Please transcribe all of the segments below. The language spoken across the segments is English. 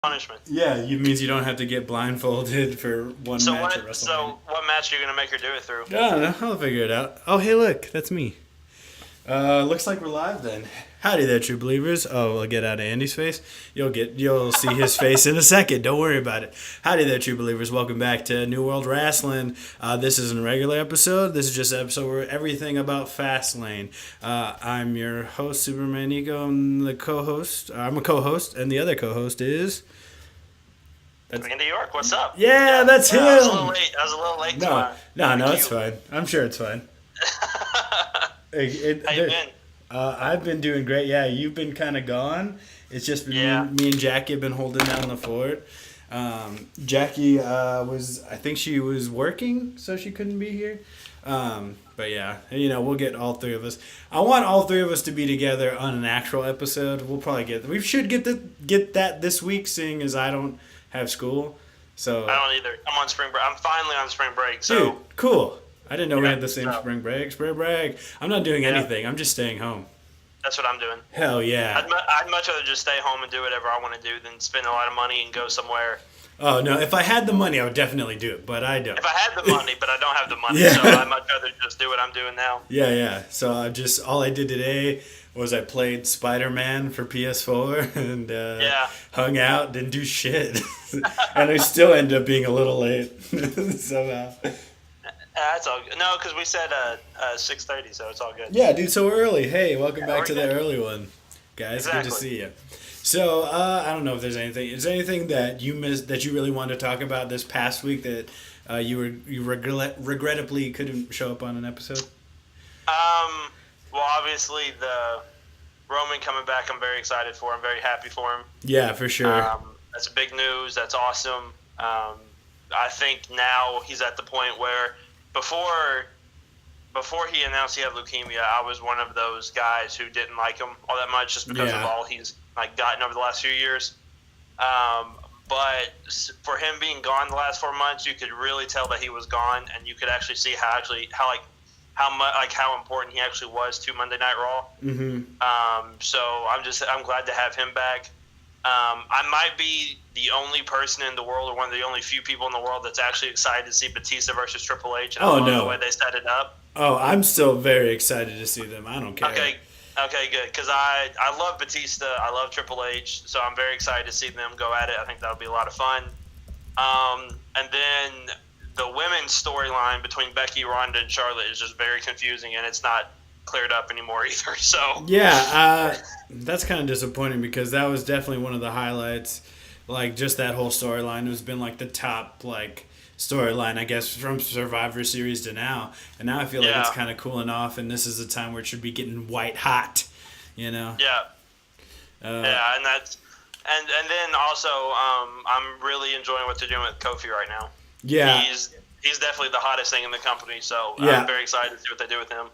punishment. Yeah, it means you don't have to get blindfolded for one So match at what? WrestleMania. So what match are you gonna make her do it through? I don't know. I'll figure it out. Oh, hey, look, that's me. Looks like we're live then. Howdy there, true believers. Oh, I'll get out of Andy's face. You'll see his face in a second. Don't worry about it. Howdy there, true believers. Welcome back to New World Wrestling. This isn't a regular episode. This is just an episode where everything about Fastlane. I'm your host, Superman Nico. I'm the co-host. I'm a co-host, and the other co-host is. Andy York, what's up? Yeah, that's him. I was a little late. I was a little late. No, it's fine. I'm sure it's fine. How you been? I've been doing great. Yeah, you've been kind of gone. It's just been me and Jackie have been holding down the fort. Jackie I think she was working, so she couldn't be here. But yeah, we'll get all three of us. I want all three of us to be together on an actual episode. We should get that this week, seeing as I don't have school. So I don't either. I'm on spring break. I'm finally on spring break. So dude, cool. I didn't know we had the same spring break. Spring break. I'm not doing anything. I'm just staying home. That's what I'm doing. Hell yeah. I'd much rather just stay home and do whatever I want to do than spend a lot of money and go somewhere. Oh, no. If I had the money, I would definitely do it, but I don't. If I had the money, but I don't have the money, Yeah. so I'd much rather just do what I'm doing now. Yeah. So all I did today was I played Spider-Man for PS4 and hung out, didn't do shit. And I still ended up being a little late somehow. That's all good. No, because we said 6:30, so it's all good. Yeah, dude, so early. Hey, welcome back to good. the early one. Guys, Exactly. Good to see you. So, I don't know if there's anything. Is there anything that you missed that you really wanted to talk about this past week that you regrettably couldn't show up on an episode? Well, obviously the Roman coming back, I'm very excited for. I'm very happy for him. Yeah, for sure. That's big news. That's awesome. I think now he's at the point where before he announced he had leukemia, I was one of those guys who didn't like him all that much just because of all he's gotten over the last few years. But for him being gone the last 4 months, you could really tell that he was gone, and you could actually see how important he actually was to Monday Night Raw. Mm-hmm. So I'm glad to have him back. I might be the only person in the world, or one of the only few people in the world, that's actually excited to see Batista versus Triple H. And I love the way they set it up. Oh, I'm still very excited to see them. I don't care. Okay, good. Because I love Batista. I love Triple H. So I'm very excited to see them go at it. I think that'll be a lot of fun. And then the women's storyline between Becky, Ronda, and Charlotte is just very confusing, and it's not cleared up anymore either. So yeah, that's kind of disappointing because that was definitely one of the highlights. Like, just that whole storyline has been like the top storyline, I guess, from Survivor Series to now. And now I feel like it's kind of cooling off, and this is a time where it should be getting white hot, Yeah. And that's and then also I'm really enjoying what they're doing with Kofi right now. Yeah. He's definitely the hottest thing in the company, so I'm very excited to see what they do with him.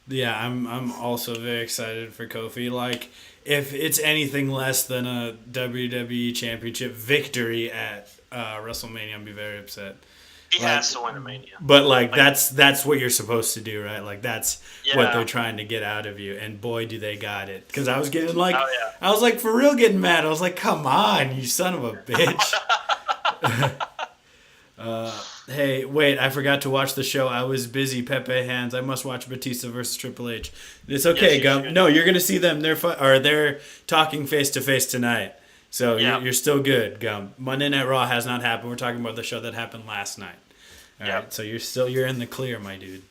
Yeah, I'm also very excited for Kofi. Like, if it's anything less than a WWE Championship victory at WrestleMania, I'll be very upset. He has to win a Mania. But that's what you're supposed to do, right? Like, that's what they're trying to get out of you. And boy, do they got it. Because I was getting I was for real getting mad. I was like, come on, you son of a bitch. Hey, wait, I forgot to watch the show. I was busy. Pepe hands. I must watch Batista versus Triple H. It's okay, Gum. No, you're going to see them. They're talking face to face tonight. So you're still good, Gum. Monday Night Raw has not happened. We're talking about the show that happened last night. All right, so you're in the clear, my dude.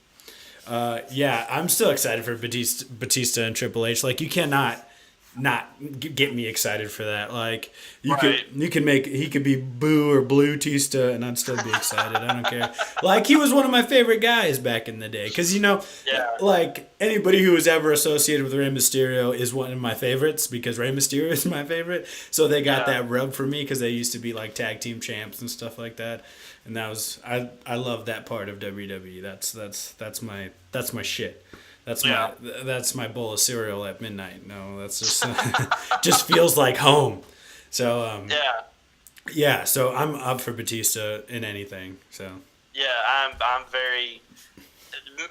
I'm still excited for Batista and Triple H. Like, you cannot not get me excited for that. Like, he could be Boo or Blue Tista, and I'd still be excited. I don't care. Like, he was one of my favorite guys back in the day, because like, anybody who was ever associated with Rey Mysterio is one of my favorites, because Rey Mysterio is my favorite. So they got that rub for me, because they used to be like tag team champs and stuff like that. And that was I love that part of WWE. That's my shit. That's my bowl of cereal at midnight. No, that's just just feels like home. So so I'm up for Batista in anything. So I'm very.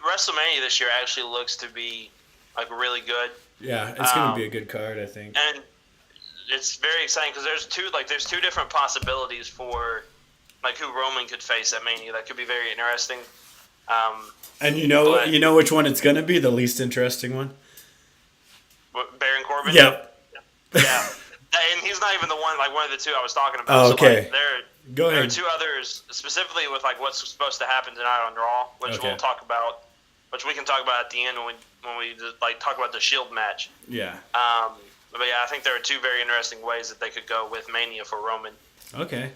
WrestleMania this year actually looks to be really good. Yeah, it's gonna be a good card, I think. And it's very exciting because there's two different possibilities for like who Roman could face at Mania. That could be very interesting. And you know which one it's gonna be, the least interesting one. Baron Corbin. Yep. Yeah. And he's not even the one of the two I was talking about. Oh, okay. So, like, there are two others specifically with like what's supposed to happen tonight on Raw, which we'll talk about, which we can talk about at the end when we like talk about the Shield match. Yeah. But yeah, I think there are two very interesting ways that they could go with Mania for Roman. Okay.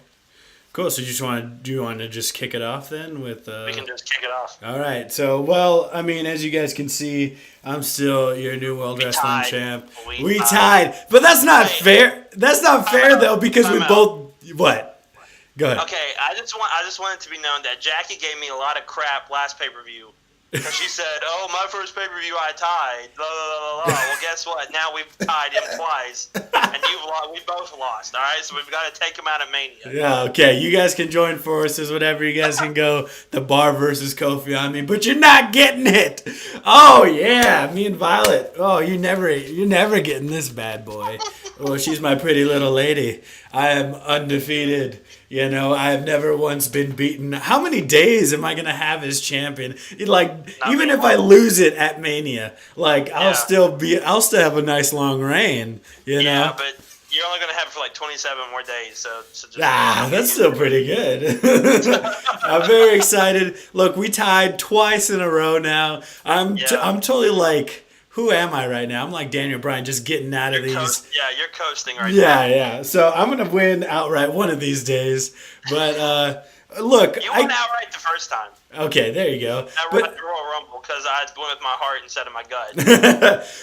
Cool. So do you want to just kick it off then with? We can just kick it off. All right. So, well, I mean, as you guys can see, I'm still your new World Wrestling champ. We tied, but that's not fair. That's not fair though, because we both. What? Go ahead. Okay, I just want it to be known that Jackie gave me a lot of crap last pay-per-view. Because she said, "Oh, my first pay-per-view, I tied." Blah, blah, blah, blah. Well, guess what? Now we've tied him twice, and we both lost. All right, so we've got to take him out of Mania. Yeah, okay. You guys can join forces, whatever. You guys can go the Bar versus Kofi on me, but you're not getting it. Oh yeah, me and Violet. Oh, you're never getting this bad boy. Oh, she's my pretty little lady. I am undefeated. You know, I have never once been beaten. How many days am I gonna have as champion? Even if I lose it at Mania, I'll still have a nice long reign. You know. Yeah, but you're only gonna have it for like 27 more days. So just that's still pretty good. I'm very excited. Look, we tied twice in a row now. I'm totally like. Who am I right now? I'm like Daniel Bryan, just getting out of these. You're coasting right now. Yeah. So I'm gonna win outright one of these days. But look, you won outright the first time. Okay, there you go. At Royal Rumble, because I went with my heart instead of my gut.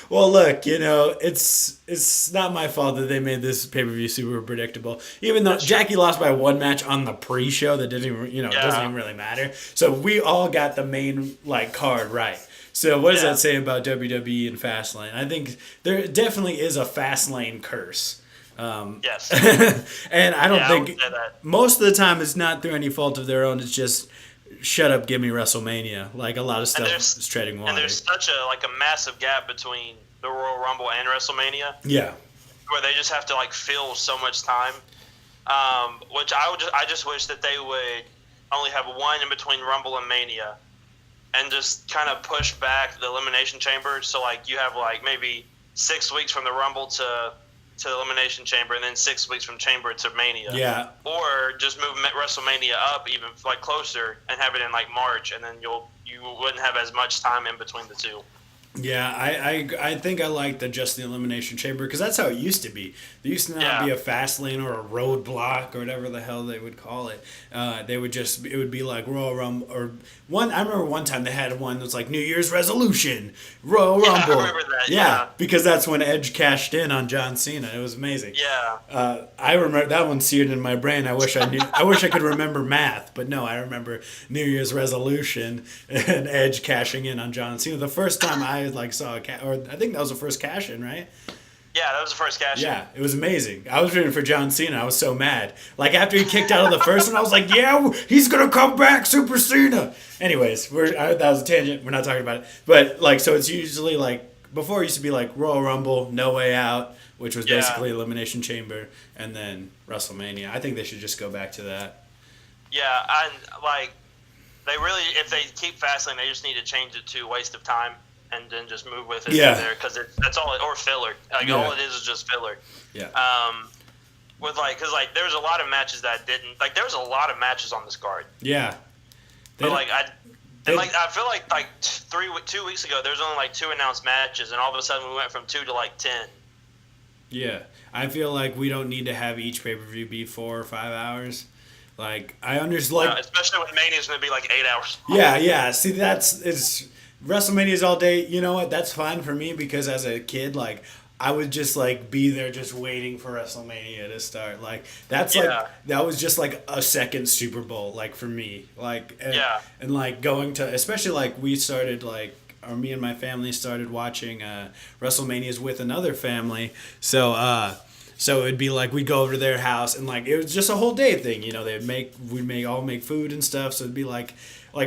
Well, look, it's not my fault that they made this pay-per-view super predictable. Even though Jackie lost by one match on the pre-show, that doesn't even really matter. So we all got the main card right. So what does that say about WWE and Fastlane? I think there definitely is a Fastlane curse. Yes. And I don't think most of the time it's not through any fault of their own. It's just shut up, give me WrestleMania. Like a lot of stuff is treading water. And there's such a massive gap between the Royal Rumble and WrestleMania. Yeah. Where they just have to fill so much time. Which I just wish that they would only have one in between Rumble and Mania. And just kind of push back the Elimination Chamber. So, you have, maybe 6 weeks from the Rumble to the Elimination Chamber, and then 6 weeks from Chamber to Mania. Yeah. Or just move WrestleMania up even, closer and have it in, March, and then you wouldn't have as much time in between the two. Yeah, I think I like just the Elimination Chamber because that's how it used to be. There used to not be a Fastlane or a roadblock or whatever the hell they would call it. It would be like Royal Rumble or one. I remember one time they had one that was like New Year's resolution Royal Rumble. I remember that. Yeah, because that's when Edge cashed in on John Cena. It was amazing. Yeah. I remember that one seared in my brain. I wish I knew. I wish I could remember math, but no, I remember New Year's resolution and Edge cashing in on John Cena. The first time I saw or I think that was the first cash in, right? Yeah, that was the first cash in. Yeah, it was amazing. I was rooting for John Cena. I was so mad. After he kicked out of the first one, I was like, yeah, he's gonna come back, Super Cena. Anyways, that was a tangent. We're not talking about it. But so it's usually before it used to be Royal Rumble, No Way Out, which was basically Elimination Chamber, and then WrestleMania. I think they should just go back to that. Yeah, and they really, if they keep Fastlane, they just need to change it to waste of time. And then just move with it there because that's all or filler. All it is just filler. Yeah. Because there's a lot of matches that didn't there was a lot of matches on this card. Yeah. But I feel like 2 weeks ago there was only 2 announced matches and all of a sudden we went from 2 to 10. Yeah, I feel like we don't need to have each pay-per-view be 4 or 5 hours. I understand especially when Mania's going to be 8 hours. Yeah. See, it's. WrestleMania's all day. You know what? That's fine for me because as a kid, I would just be there just waiting for WrestleMania to start. That was just a second Super Bowl for me. And going to, especially we started or me and my family started watching WrestleManias with another family. So So it'd be like we'd go over to their house and like it was just a whole day thing, you know. We'd all make food and stuff. So it'd be like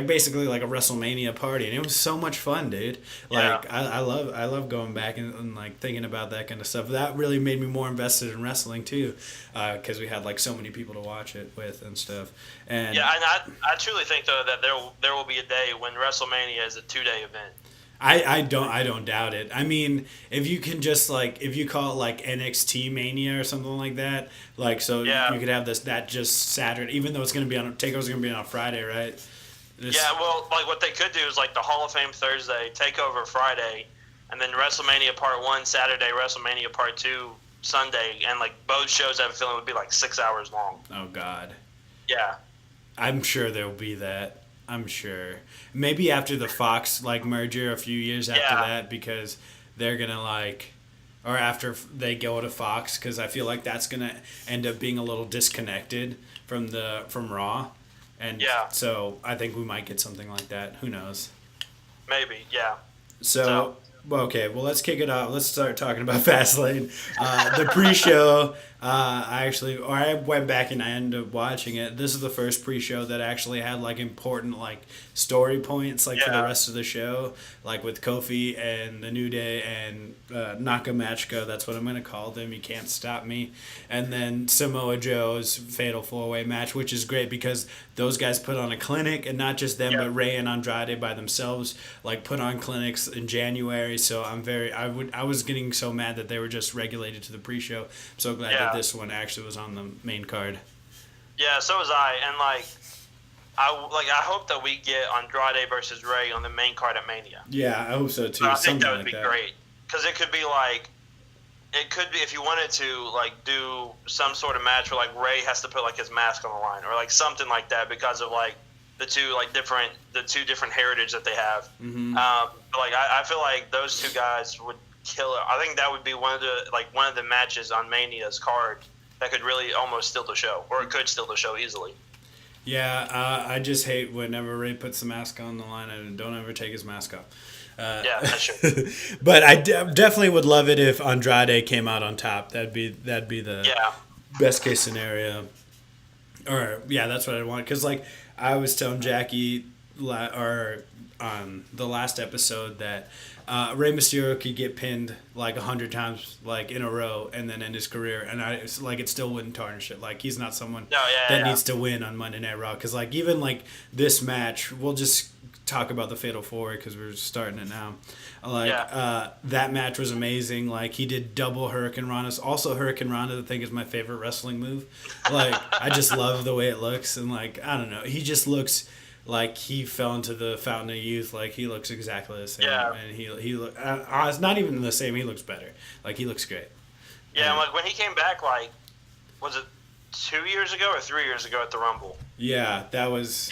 basically like a WrestleMania party, and it was so much fun, dude. Like I love going back and like thinking about that kind of stuff. That really made me more invested in wrestling too, because we had like so many people to watch it with and stuff. And yeah, and I truly think though that there will be a day when WrestleMania is a 2-day event. I don't doubt it. I mean, if you can just like if you call it like NXT Mania or something like that, like so you could have that just Saturday, even though it's gonna be on Takeover's gonna be on Friday, right? Yeah, well, like what they could do is like the Hall of Fame Thursday, Takeover Friday, and then WrestleMania Part 1 Saturday, WrestleMania Part 2 Sunday, and like both shows I have a feeling would be like 6 hours long. Oh God. Yeah. I'm sure there'll be that. I'm sure. Maybe after the Fox like merger, a few years after that, because they're gonna like, or after they go to Fox, because I feel like that's gonna end up being a little disconnected from Raw, and so I think we might get something like that. Who knows? Maybe, yeah. So okay, well let's kick it off. Let's start talking about Fastlane. The pre-show. I went back and I ended up watching it. This is the first pre-show that actually had like important like story points like for the rest of the show, like with Kofi and the New Day and Nakamachka. That's what I'm gonna call them. You can't stop me. And then Samoa Joe's Fatal 4-Way match, which is great because those guys put on a clinic, and not just them, but Rey and Andrade by themselves like put on clinics in January. So I was getting so mad that they were just regulated to the pre-show. I'm so glad that this one actually was on the main card. Yeah, so was I, and I hope that we get Andrade versus Rey on the main card at Mania. Yeah, I hope so too. I think that would be great because it could be if you wanted to like do some sort of match where like Rey has to put like his mask on the line or like something like that because of like the two different heritage that they have. Mm-hmm. I feel like those two guys would kill it. I think that would be one of the matches on Mania's card that could really almost steal the show, or it could steal the show easily. Yeah, I just hate whenever Ray puts the mask on the line and don't ever take his mask off. Yeah, that's true. But I definitely would love it if Andrade came out on top. That'd be the best case scenario. Or that's what I want. Because like I was telling Jackie on the last episode that Rey Mysterio could get pinned like 100 times like in a row and then end his career, and it still wouldn't tarnish it. Like he's not someone that needs to win on Monday Night Raw, because like even like this match, we'll just talk about the Fatal 4-Way because we're starting it now. That match was amazing. Like he did double Hurricane Rana's. Also Hurricane Rana, I think, is my favorite wrestling move. Like I just love the way it looks, and like I don't know, he just looks like he fell into the fountain of youth. Like he looks exactly the same. Yeah. And he look. It's not even the same. He looks better. Like he looks great. Yeah, and like when he came back, like was it 2 years ago or 3 years ago at the Rumble? Yeah, that was.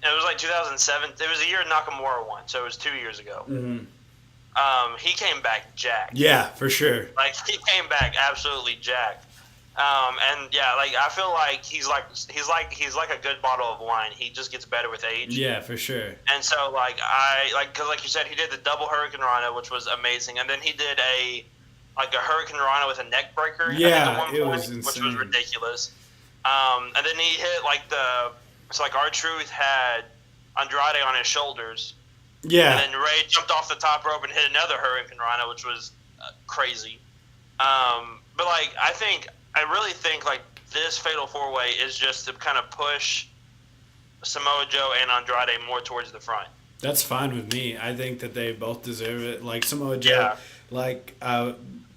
It was like 2007. It was the year Nakamura won, so it was 2 years ago. Mm-hmm. He came back jacked. Yeah, for sure. Like he came back absolutely jacked. And yeah, like I feel like he's like a good bottle of wine. He just gets better with age. Yeah, for sure. And so because like you said, he did the double Hurricane Rana, which was amazing, and then he did a Hurricane Rana with a neck breaker. Yeah, I think, at one point, was insane. which was ridiculous. And then he hit R-Truth had Andrade on his shoulders. Yeah. And then Ray jumped off the top rope and hit another Hurricane Rana, which was crazy. But like I really think like this Fatal 4-Way is just to kind of push Samoa Joe and Andrade more towards the front. That's fine with me. I think that they both deserve it. Like Samoa Joe, like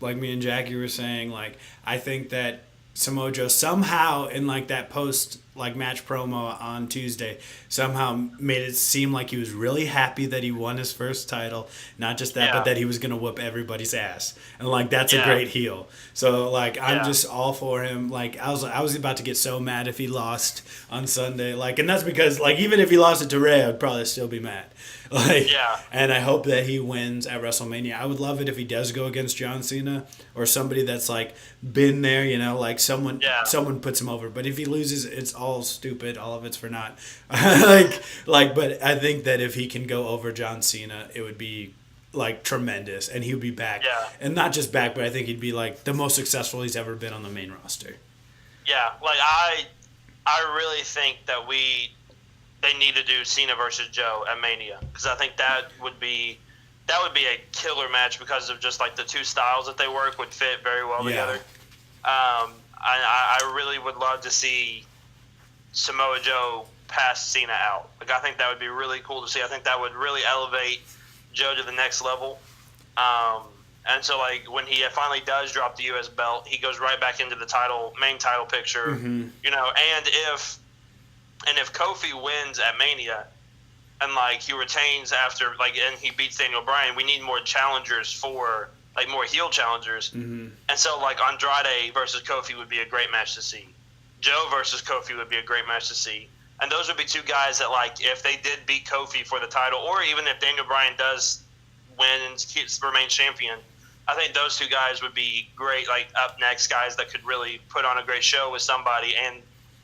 me and Jackie were saying, like I think that Samoa Joe somehow in like that post like match promo on Tuesday somehow made it seem like he was really happy that he won his first title. Not just that, but that he was gonna whoop everybody's ass, and like that's a great heel. So like I'm just all for him. Like I was about to get so mad if he lost on Sunday. Like, and that's because like even if he lost it to Ray, I'd probably still be mad. Like, and I hope that he wins at WrestleMania. I would love it if he does go against John Cena or somebody that's like been there, you know, like someone puts him over. But if he loses, it's all stupid. All of it's for naught. But I think that if he can go over John Cena, it would be like tremendous, and he would be back. Yeah. And not just back, but I think he'd be like the most successful he's ever been on the main roster. Yeah, like I really think that they need to do Cena versus Joe at Mania, because I think that would be a killer match because of just like the two styles that they work would fit very well together. I really would love to see Samoa Joe pass Cena out. Like, I think that would be really cool to see. I think that would really elevate Joe to the next level. And so, like, when he finally does drop the U.S. belt, he goes right back into the main title picture. Mm-hmm. You know, and if Kofi wins at Mania, and like he retains after, like, and he beats Daniel Bryan, we need more challengers for, like, more heel challengers. Mm-hmm. And so, like, Andrade versus Kofi would be a great match to see. Joe versus Kofi would be a great match to see. And those would be two guys that, like, if they did beat Kofi for the title, or even if Daniel Bryan does win and remain champion, I think those two guys would be great, like, up next guys that could really put on a great show with somebody and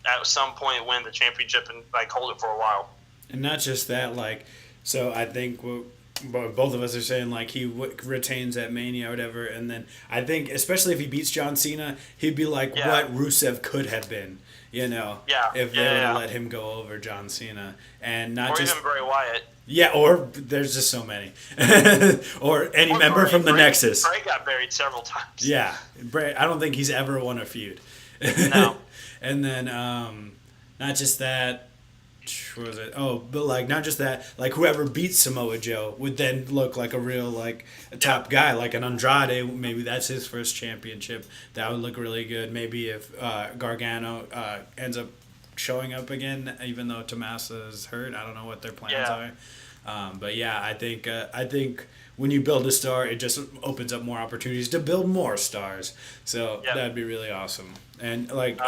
at some point win the championship and, like, hold it for a while. And not just that, like, so I think both of us are saying, like, he retains at Mania or whatever, and then I think, especially if he beats John Cena, he'd be like what Rusev could have been, you know, if they would have let him go over John Cena. And not or just even Bray Wyatt. Yeah, or there's just so many. or any member from the Nexus. Bray got buried several times. Yeah, Bray, I don't think he's ever won a feud. No. And then, not just that, what was it? Oh, but, like, not just that, like, whoever beats Samoa Joe would then look like a real, like, a top guy, like an Andrade. Maybe that's his first championship. That would look really good. Maybe if Gargano ends up showing up again, even though Tommaso's hurt. I don't know what their plans are. But yeah, I think when you build a star, it just opens up more opportunities to build more stars. So that'd be really awesome. And like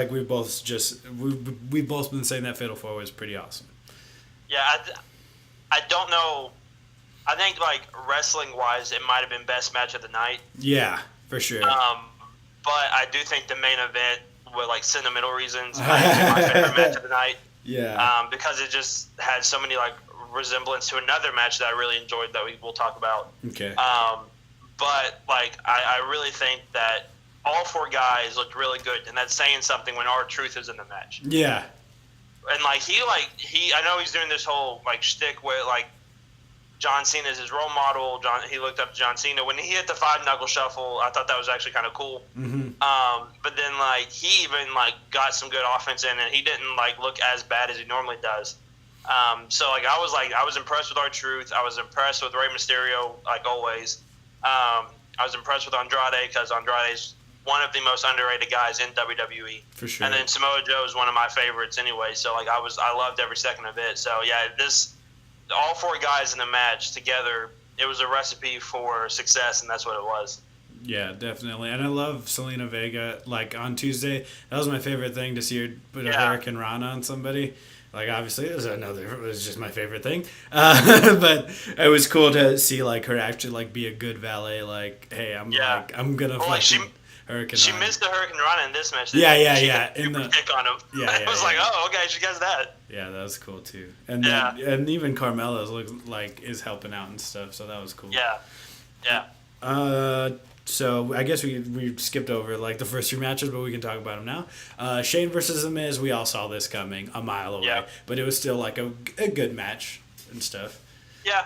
we've both been saying that Fatal 4 was pretty awesome. Yeah, I don't know. I think, like, wrestling wise, it might have been best match of the night. Yeah, for sure. But I do think the main event, with, like, sentimental reasons, might be my favorite match of the night. Yeah. Because it just had so many, like, resemblance to another match that I really enjoyed that we'll talk about. Okay. But, like, I really think that all four guys looked really good, and that's saying something when R-Truth is in the match. Yeah. And, like, I know he's doing this whole, like, shtick where, like, John Cena is his role model. He looked up to John Cena. When he hit the 5-knuckle shuffle, I thought that was actually kind of cool. Mm-hmm. But then, like, he even, like, got some good offense in, and he didn't, like, look as bad as he normally does. So, like, I was impressed with R-Truth. I was impressed with Rey Mysterio, like always. I was impressed with Andrade because Andrade's one of the most underrated guys in WWE. For sure. And then Samoa Joe is one of my favorites anyway. So, like, I loved every second of it. So, yeah, all four guys in the match together, it was a recipe for success, and that's what it was. Yeah, definitely. And I love Zelina Vega. Like, on Tuesday, that was my favorite thing, to see her put a Hurricane Rana on somebody. Like, obviously, it was just my favorite thing. But it was cool to see, like, her actually, like, be a good valet. Like, hey, I'm going to fucking Hurricane Rana. She missed the Hurricane Rana in this match. Yeah. In the kick on him. Yeah, I was like, oh, okay, she does that. Yeah, that was cool, too. And then, and even Carmella's is helping out and stuff, so that was cool. Yeah. So I guess we skipped over, like, the first three matches, but we can talk about them now. Shane versus The Miz, we all saw this coming a mile away, but it was still, like, a good match and stuff. Yeah.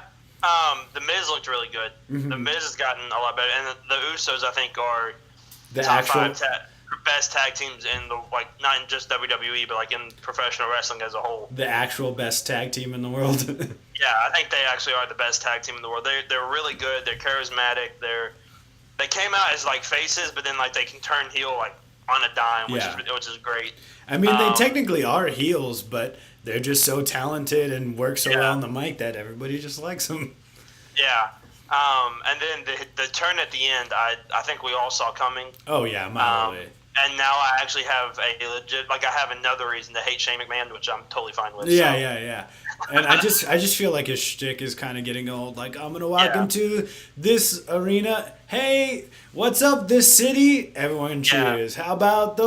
The Miz looked really good. Mm-hmm. The Miz has gotten a lot better, and the Usos, I think, are the top five best tag teams in the, like, not in just WWE, but, like, in professional wrestling as a whole. The actual best tag team in the world. Yeah, I think they actually are the best tag team in the world. They're really good. They're charismatic. They came out as, like, faces, but then, like, they can turn heel, like, on a dime, which is great. I mean, they technically are heels, but they're just so talented and work so well on the mic that everybody just likes them. Yeah. And then the turn at the end, I think we all saw coming. Oh, yeah, a mile away. And now I actually have a legit, like, I have another reason to hate Shane McMahon, which I'm totally fine with. Yeah. And I just feel like his shtick is kind of getting old. Like, I'm going to walk into this arena. Hey, what's up, this city? Everyone cheers. How about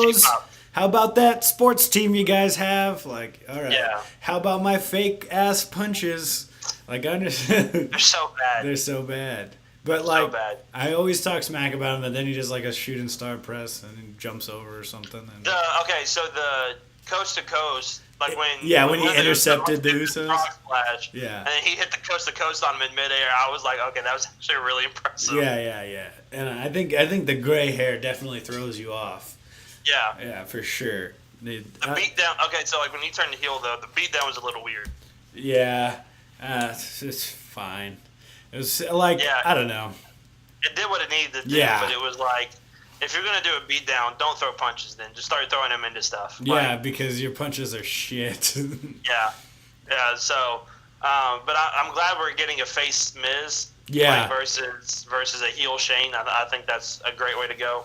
how about that sports team you guys have? Like, all right. Yeah. How about my fake ass punches? Like I understand. They're so bad. They're so bad. But So like, bad. I always talk smack about him, but then he does like a shooting star press and he jumps over or something. And Okay, so the coast to coast, like when when he intercepted the Usos, frog splash, yeah, and then he hit the coast to coast on him in midair. I was like, okay, that was actually really impressive. yeah. And I think the gray hair definitely throws you off. Yeah, for sure. The beatdown. Okay, so like when he turned the heel though, the beatdown was a little weird. Yeah, it's fine. It was like I don't know. It did what it needed to do, but it was like, if you're gonna do a beatdown, don't throw punches. Then just start throwing them into stuff. Yeah, because your punches are shit. yeah. So, but I'm glad we're getting a face Miz. Yeah. Versus a heel Shane. I think that's a great way to go.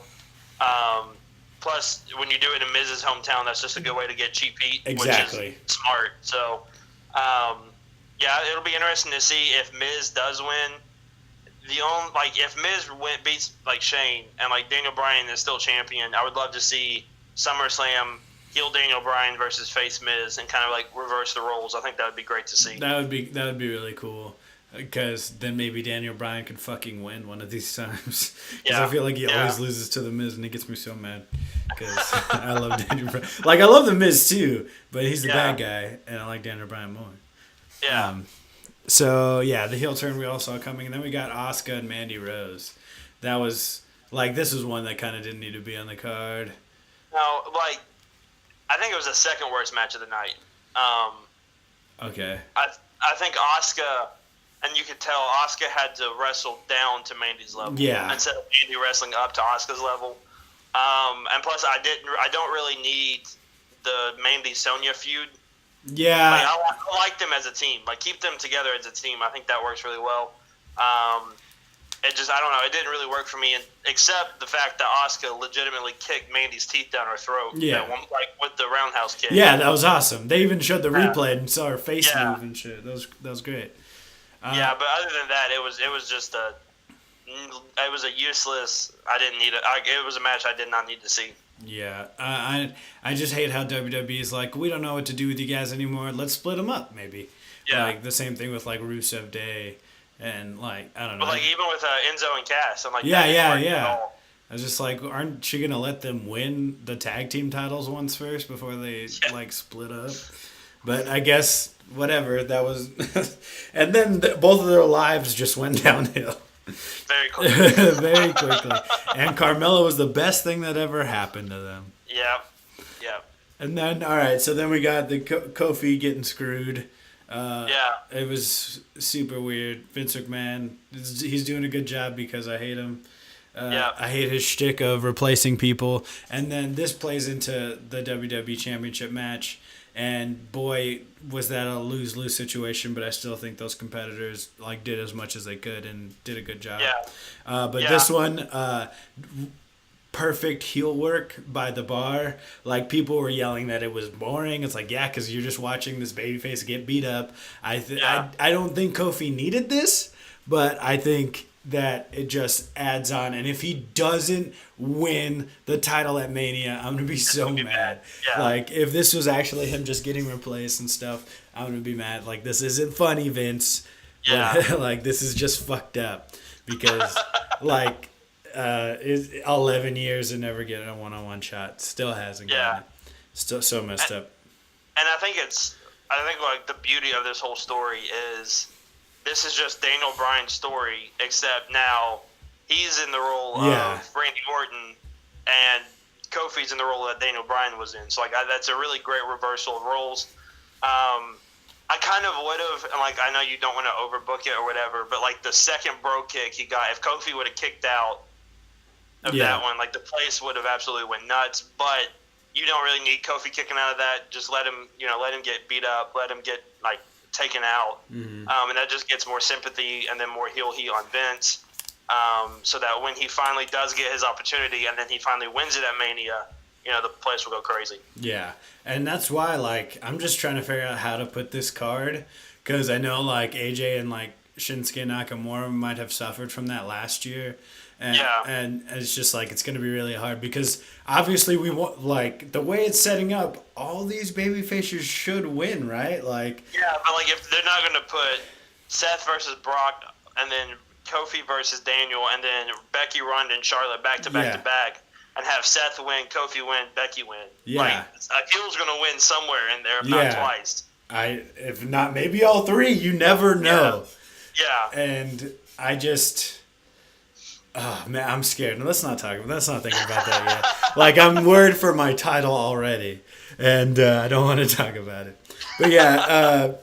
Plus, when you do it in Miz's hometown, that's just a good way to get cheap heat. Exactly. Which is smart. So, it'll be interesting to see if Miz does win. If Miz beats like Shane and like Daniel Bryan is still champion, I would love to see SummerSlam heel Daniel Bryan versus face Miz and kind of like reverse the roles. I think that would be great to see. That would be really cool. Because then maybe Daniel Bryan could fucking win one of these times. Because I feel like he always loses to The Miz, and he gets me so mad. Because I love Daniel Bryan. Like, I love The Miz, too, but he's the bad guy, and I like Daniel Bryan more. Yeah. So, the heel turn we all saw coming. And then we got Asuka and Mandy Rose. That was, like, this was one that kind of didn't need to be on the card. No, like, I think it was the second worst match of the night. Okay. I think Asuka, and you could tell Asuka had to wrestle down to Mandy's level. Yeah. Instead of Mandy wrestling up to Asuka's level. And plus, I don't really need the Mandy-Sonya feud. Yeah. Like, I like them as a team. Like, keep them together as a team. I think that works really well. It just, I don't know, it didn't really work for me, except the fact that Asuka legitimately kicked Mandy's teeth down her throat. Yeah. Like, with the roundhouse kick. Yeah, that was awesome. They even showed the replay and saw her face move and shit. That was great. But other than that, it was just a useless. I didn't need it. It was a match I did not need to see. Yeah, I just hate how WWE is like, we don't know what to do with you guys anymore. Let's split them up, maybe. Yeah. Like the same thing with like Rusev Day, and like I don't know. But like even with Enzo and Cass, I'm like, yeah. I was just like, aren't you gonna let them win the tag team titles once first before they like split up? But I guess whatever. That was, and then both of their lives just went downhill. Very quickly. Very quickly. And Carmella was the best thing that ever happened to them. Yeah. And then, all right, so then we got the Kofi getting screwed. It was super weird. Vince McMahon, he's doing a good job because I hate him. I hate his shtick of replacing people. And then this plays into the WWE Championship match. And boy, was that a lose-lose situation, but I still think those competitors like did as much as they could and did a good job. This one, perfect heel work by the Bar. Like, people were yelling that it was boring. It's like, because you're just watching this babyface get beat up. I don't think Kofi needed this, but I think that it just adds on. And if he doesn't win the title at Mania, I'm going to be so mad. Yeah. Like, if this was actually him just getting replaced and stuff, I'm going to be mad. Like, this isn't funny, Vince. Yeah. Like, this is just fucked up. Because, like, 11 years and never getting a one-on-one shot. Still hasn't gotten it. Still so messed up. And I think like the beauty of this whole story is this is just Daniel Bryan's story, except now he's in the role of Randy Orton and Kofi's in the role that Daniel Bryan was in. So like that's a really great reversal of roles. I kind of would have, like, I know you don't want to overbook it or whatever, but like the second bro kick he got, if Kofi would have kicked out of that one, like the place would have absolutely went nuts. But you don't really need Kofi kicking out of that. Just let him get beat up, let him get like taken out, and that just gets more sympathy and then more heel heat on Vince. So that when he finally does get his opportunity and then he finally wins it at Mania, the place will go crazy. Yeah, and that's why, like, I'm just trying to figure out how to put this card, because I know, like, AJ and, like, Shinsuke Nakamura might have suffered from that last year. And it's just, like, it's going to be really hard, because obviously we want, like, the way it's setting up, all these baby faces should win, right? Like, yeah, but, like, if they're not going to put Seth versus Brock, and then Kofi versus Daniel, and then Becky, Ronda, and Charlotte back to back to back, and have Seth win, Kofi win, Becky win. Yeah. Like, a heel's going to win somewhere in there, if not twice. If not, maybe all three. You never know. Yeah. And I just, oh man, I'm scared. No, let's not thinking about that yet. Like, I'm worried for my title already, and I don't want to talk about it. But yeah,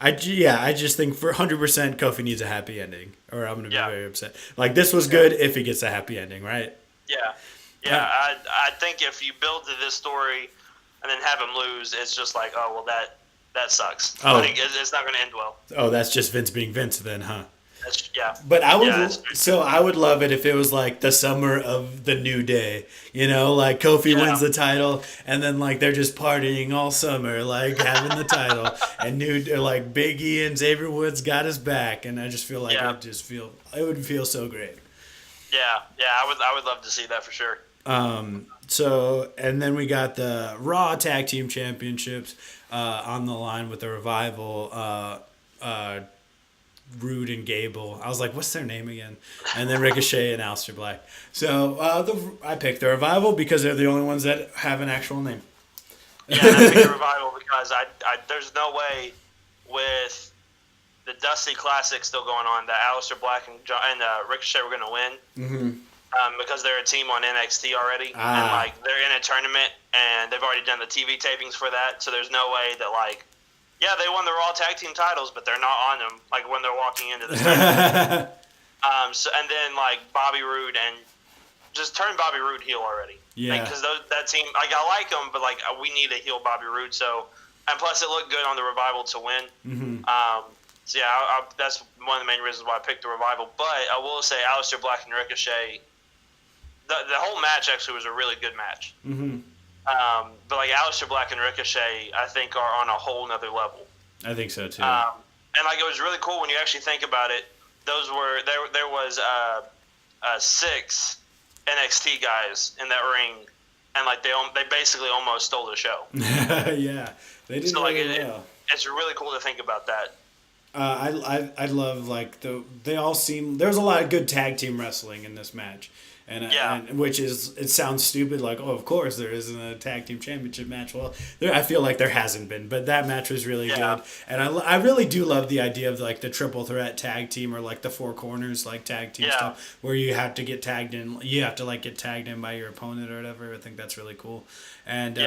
I just think for 100% Kofi needs a happy ending, or I'm gonna be very upset. Like, this was good if he gets a happy ending, right? Yeah. I think if you build to this story and then have him lose, it's just like, oh well, that sucks. Oh. Like, it's not going to end well. Oh, that's just Vince being Vince then, huh? But I would love it if it was like the summer of the New Day, like Kofi wins the title, and then like they're just partying all summer, like having the title, and like Big E and Xavier Woods got his back, and I just feel like it would feel so great. Yeah, I would love to see that for sure. So, and then we got the Raw Tag Team Championships on the line with the Revival, Rude and Gable. I was like, what's their name again? And then Ricochet and Aleister Black. So I picked the Revival because they're the only ones that have an actual name. Yeah, and I picked the Revival because I there's no way with the Dusty Classic still going on that Aleister Black and Ricochet were going to win. Mm-hmm. Because they're a team on NXT already, and like they're in a tournament, and they've already done the TV tapings for that. So there's no way that they won the Raw Tag Team titles, but they're not on them like when they're walking into the tournament. And then like Bobby Roode, and just turn Bobby Roode heel already. Yeah. Because that team, like, I like them, but like we need a heel Bobby Roode. So, and plus it looked good on the Revival to win. Mm-hmm. So yeah, that's one of the main reasons why I picked the Revival. But I will say Aleister Black and Ricochet. The whole match actually was a really good match. Mm-hmm. But like Aleister Black and Ricochet, I think are on a whole nother level. I think so too. And like it was really cool when you actually think about it. Those were there was 6 NXT guys in that ring, and like they basically almost stole the show. Yeah, they did. So like it's really cool to think about that. I love like they all seem there's a lot of good tag team wrestling in this match. And which is, it sounds stupid, like, oh, of course there isn't a tag team championship match. Well, I feel like there hasn't been, but that match was really good. And I really do love the idea of like the triple threat tag team, or like the four corners like tag team stuff, where you have to get tagged in. You have to like get tagged in by your opponent or whatever. I think that's really cool. And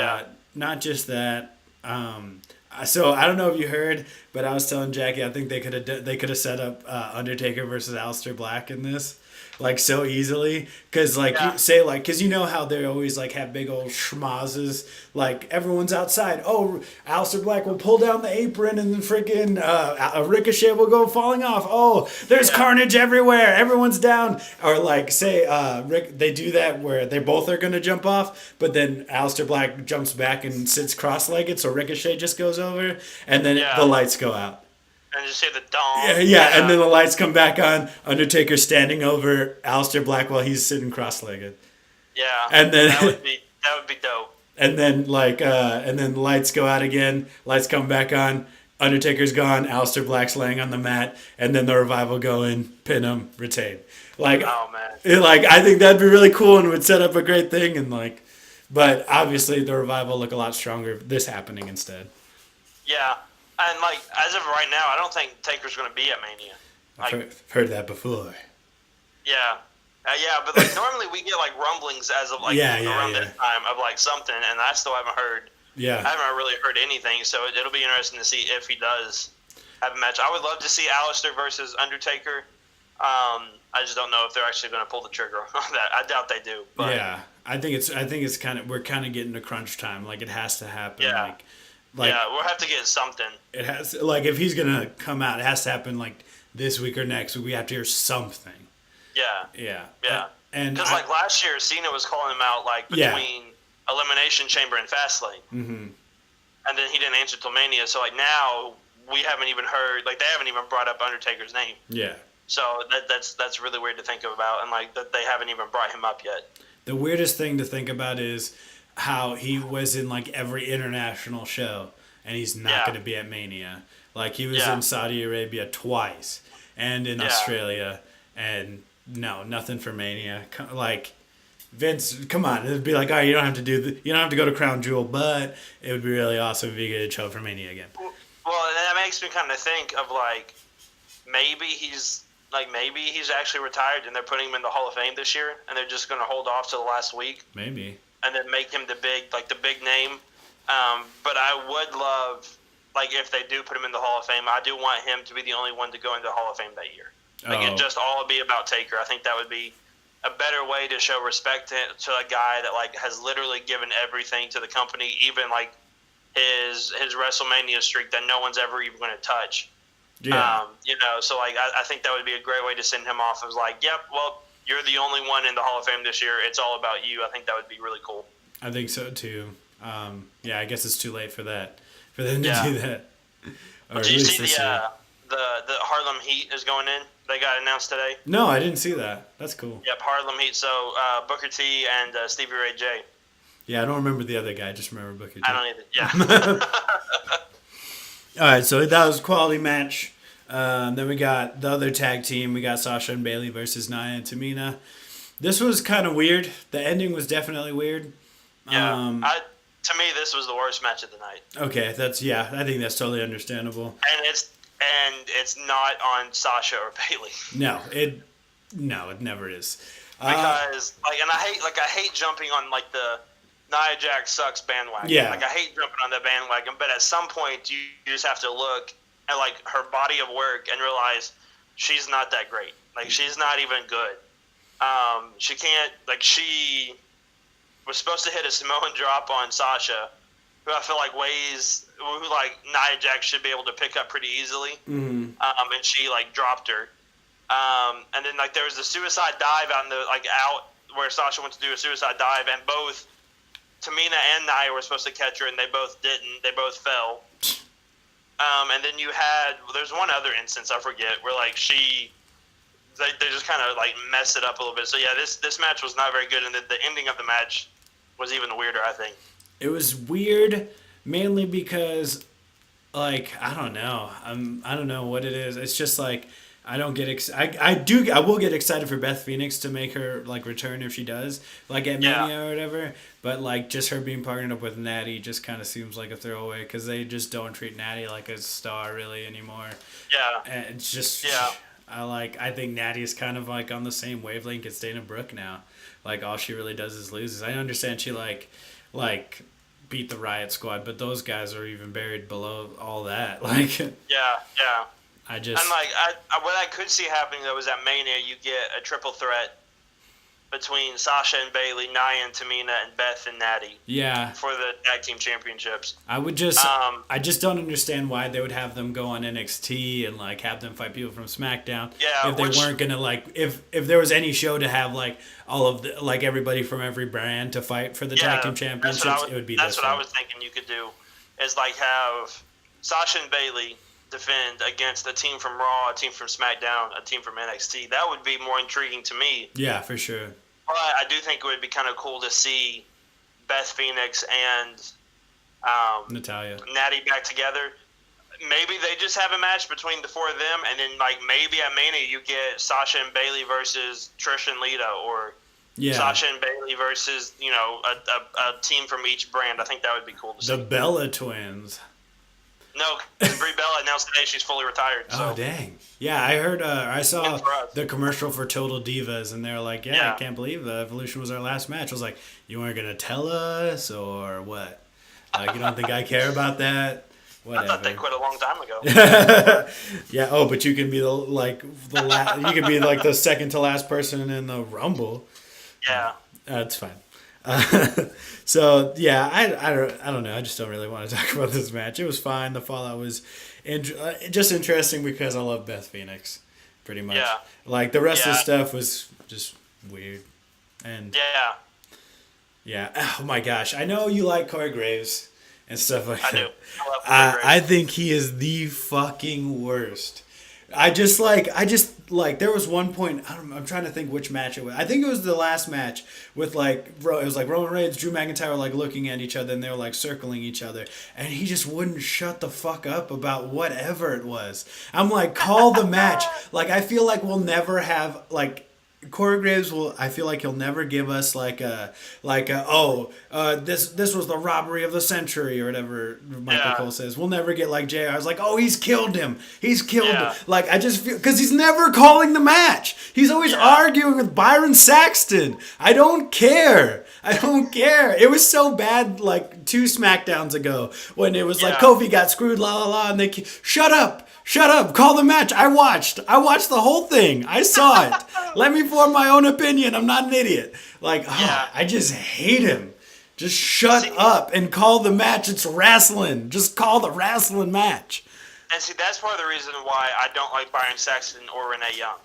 not just that. So I don't know if you heard, but I was telling Jackie, I think they could have set up Undertaker versus Aleister Black in this. Like so easily, because because you know how they always like have big old schmazes, like everyone's outside. Oh, Aleister Black will pull down the apron and then freaking Ricochet will go falling off. Oh, there's carnage everywhere. Everyone's down. Or like say they do that where they both are gonna jump off, but then Aleister Black jumps back and sits cross-legged, so Ricochet just goes over, and then the lights go out. And just hear the dong. And then the lights come back on. Undertaker standing over Aleister Black while he's sitting cross-legged. Yeah. And then that would be dope. And then and then the lights go out again. Lights come back on. Undertaker's gone. Aleister Black's laying on the mat, and then the Revival go in, pin him, retain. Like, oh man. I think that'd be really cool and would set up a great thing. And like, but obviously the Revival look a lot stronger. This happening instead. Yeah. And, like, as of right now, I don't think Taker's going to be at Mania. Like, I've heard that before. Yeah. But, like, normally we get, like, rumblings as of, like, around this time of, like, something, and I still haven't heard. Yeah. I haven't really heard anything, so it'll be interesting to see if he does have a match. I would love to see Aleister versus Undertaker. I just don't know if they're actually going to pull the trigger on that. I doubt they do. But. Yeah. I think it's kind of, we're kind of getting to crunch time. Like, it has to happen. Yeah. We'll have to get something. It has, like, if he's gonna come out, it has to happen like this week or next week. We have to hear something. Yeah. And because like last year, Cena was calling him out like between Elimination Chamber and Fastlane, and then he didn't answer till Mania. So like now we haven't even heard, like they haven't even brought up Undertaker's name. Yeah. So that's really weird to think about, and like that they haven't even brought him up yet. The weirdest thing to think about is how he was in like every international show and he's not going to be at Mania. Like, he was in Saudi Arabia twice and in Australia, and no, nothing for Mania. Like, Vince, come on, it'd be like, all right, you don't have to go to Crown Jewel, but it would be really awesome if you could show up for Mania again. Well, and that makes me kind of think of like maybe he's actually retired and they're putting him in the Hall of Fame this year, and they're just going to hold off to the last week. Maybe. And then make him the big name. But I would love, like, if they do put him in the Hall of Fame, I do want him to be the only one to go into the Hall of Fame that year. Like, it just all be about Taker. I think that would be a better way to show respect to a guy that, like, has literally given everything to the company, even, like, his WrestleMania streak that no one's ever even going to touch. Yeah. So, like, I think that would be a great way to send him off as, like, yep, well, you're the only one in the Hall of Fame this year. It's all about you. I think that would be really cool. I think so, too. I guess it's too late for them to do that. Did you see the Harlem Heat is going in? They got announced today. No, I didn't see that. That's cool. Yep, Harlem Heat. So Booker T and Stevie Ray J. Yeah, I don't remember the other guy. I just remember Booker T. I don't either. Yeah. All right, so that was a quality match. Then we got the other tag team. We got Sasha and Bayley versus Nia and Tamina. This was kind of weird. The ending was definitely weird. Yeah. To me, this was the worst match of the night. Okay, I think that's totally understandable. And it's not on Sasha or Bayley. No, it never is. Because I hate jumping on like the Nia Jax sucks bandwagon. Yeah. Like, I hate jumping on that bandwagon, but at some point you just have to look at like her body of work and realize she's not that great. Like, she's not even good. She can't, like, she was supposed to hit a Samoan drop on Sasha, who I feel like Nia Jax should be able to pick up pretty easily. Mm-hmm. And she like dropped her. And then like there was the suicide dive out where Sasha went to do a suicide dive, and both Tamina and Nia were supposed to catch her, and they both didn't. They both fell. And then there's one other instance I forget where like they just kind of like messed it up a little bit. So yeah, this match was not very good, and the ending of the match was even weirder, I think. It was weird, mainly because, like, I don't know. I don't know what it is. It's just like I don't get I will get excited for Beth Phoenix to make her like return if she does, like at Mania or whatever. But like just her being partnered up with Natty just kind of seems like a throwaway because they just don't treat Natty like a star really anymore. Yeah. And it's just I think Natty is kind of like on the same wavelength as Dana Brooke now. Like all she really does is loses. I understand she like beat the Riot Squad, but those guys are even buried below all that. Like I just and like what I could see happening though is at Mania you get a triple threat between Sasha and Bayley, Nia and Tamina, and Beth and Natty. Yeah. For the tag team championships. I just don't understand why they would have them go on NXT and like have them fight people from SmackDown. Yeah. If they weren't gonna like if there was any show to have like all of the, like everybody from every brand to fight for the tag team championships, it would be that's this what one. I was thinking you could do, is like have Sasha and Bayley defend against a team from Raw, a team from SmackDown, a team from NXT. That would be more intriguing to me. Yeah, for sure. But I do think it would be kind of cool to see Beth Phoenix and Natalya, Natty back together. Maybe they just have a match between the four of them, and then like maybe at Mania you get Sasha and Bayley versus Trish and Lita, or Sasha and Bayley versus a team from each brand. I think that would be cool to see. The Bella Twins. No, because Brie Bella announced today she's fully retired. So. Oh, dang. Yeah, I heard, I saw the commercial for Total Divas, and they're like, I can't believe the Evolution was our last match. I was like, you weren't going to tell us, or what? Like, you don't think I care about that? Whatever. I thought they quit a long time ago. Yeah, but you can be you can be like the second to last person in the Rumble. Yeah. That's fine. So yeah, I don't know. I just don't really want to talk about this match. It was fine. The fallout was just interesting because I love Beth Phoenix, pretty much. Yeah. Like the rest of the stuff was just weird, and oh my gosh, I know you like Corey Graves and stuff like that. I do. I think he is the fucking worst. I just like there was one point I'm trying to think which match it was. I think it was the last match with it was like Roman Reigns, Drew McIntyre were like looking at each other and they were like circling each other, and he just wouldn't shut the fuck up about whatever it was. I'm like, call the match. Like I feel like we'll never have like Corey Graves will. I feel like he'll never give us this was the robbery of the century or whatever Michael Cole says. We'll never get like JR. I was like, oh, he's killed him. He's killed him. Like I just feel because he's never calling the match. He's always arguing with Byron Saxton. I don't care. It was so bad like 2 SmackDowns ago when it was like Kofi got screwed, la la la, and they shut up, call the match. I watched the whole thing. I saw it. Let me form my own opinion. I'm not an idiot. Like, I just hate him. Just shut up and call the match. It's wrestling. Just call the wrestling match. And see, that's part of the reason why I don't like Byron Saxton or Renee Young.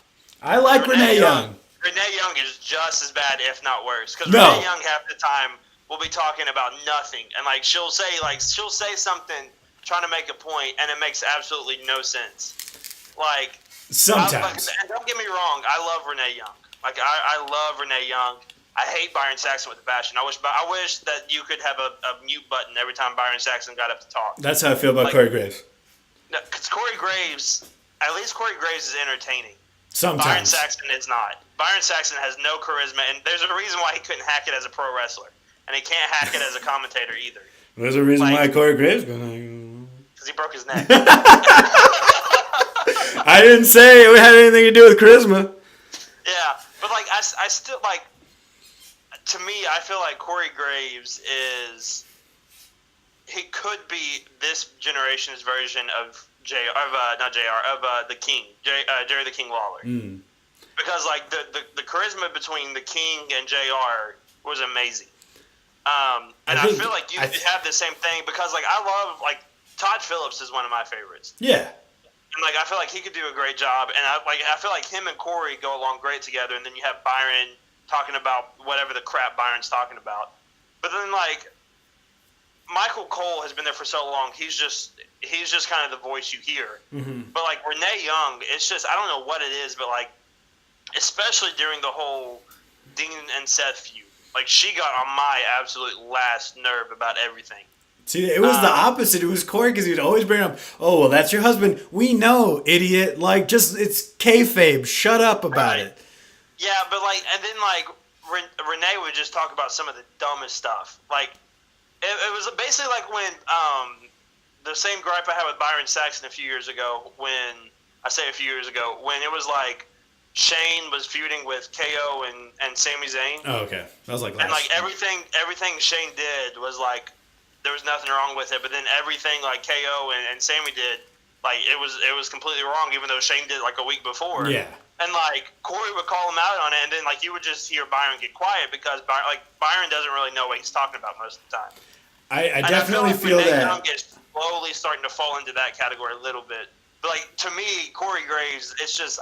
I like Renee Young. Renee Young is just as bad, if not worse. Because Renee Young half the time will be talking about nothing, and like she'll say something trying to make a point, and it makes absolutely no sense. Like sometimes. And don't get me wrong, I love Renee Young. Like I love Renee Young. I hate Byron Saxton with a passion. I wish that you could have a mute button every time Byron Saxton got up to talk. That's how I feel about Corey Graves. No, because Corey Graves, at least Corey Graves is entertaining. Sometimes. Byron Saxton is not. Byron Saxton has no charisma, and there's a reason why he couldn't hack it as a pro wrestler, and he can't hack it as a commentator either. There's a reason why Corey Graves because he broke his neck. I didn't say it had anything to do with charisma. Yeah, but like I still like. To me, I feel like Corey Graves he could be this generation's version of the King, Jerry the King Lawler. Mm. Because like the charisma between the King and JR was amazing. And I feel like you have the same thing because like I love like Todd Phillips is one of my favorites. Yeah. And like I feel like he could do a great job, and I feel like him and Corey go along great together. And then you have Byron talking about whatever the crap Byron's talking about. But then like Michael Cole has been there for so long, he's just kind of the voice you hear. Mm-hmm. But like Renee Young, it's just I don't know what it is, but like especially during the whole Dean and Seth feud, like she got on my absolute last nerve about everything. See, it was the opposite. It was Corey because he'd always bring up, "Oh, well, that's your husband. We know, idiot. Like, just it's kayfabe. Shut up about it." Yeah, but like, and then like Renee would just talk about some of the dumbest stuff. Like, it was basically like when the same gripe I had with Byron Saxton a few years ago. When it was like Shane was feuding with KO and Sami Zayn. Oh, okay. That was like last. And like everything Shane did was like there was nothing wrong with it, but then everything like KO and Sami did, like it was completely wrong, even though Shane did it like a week before. Yeah. And like Corey would call him out on it, and then like you would just hear Byron get quiet because Byron doesn't really know what he's talking about most of the time. I definitely feel Renee that. Young is slowly starting to fall into that category a little bit. But like to me, Corey Graves, it's just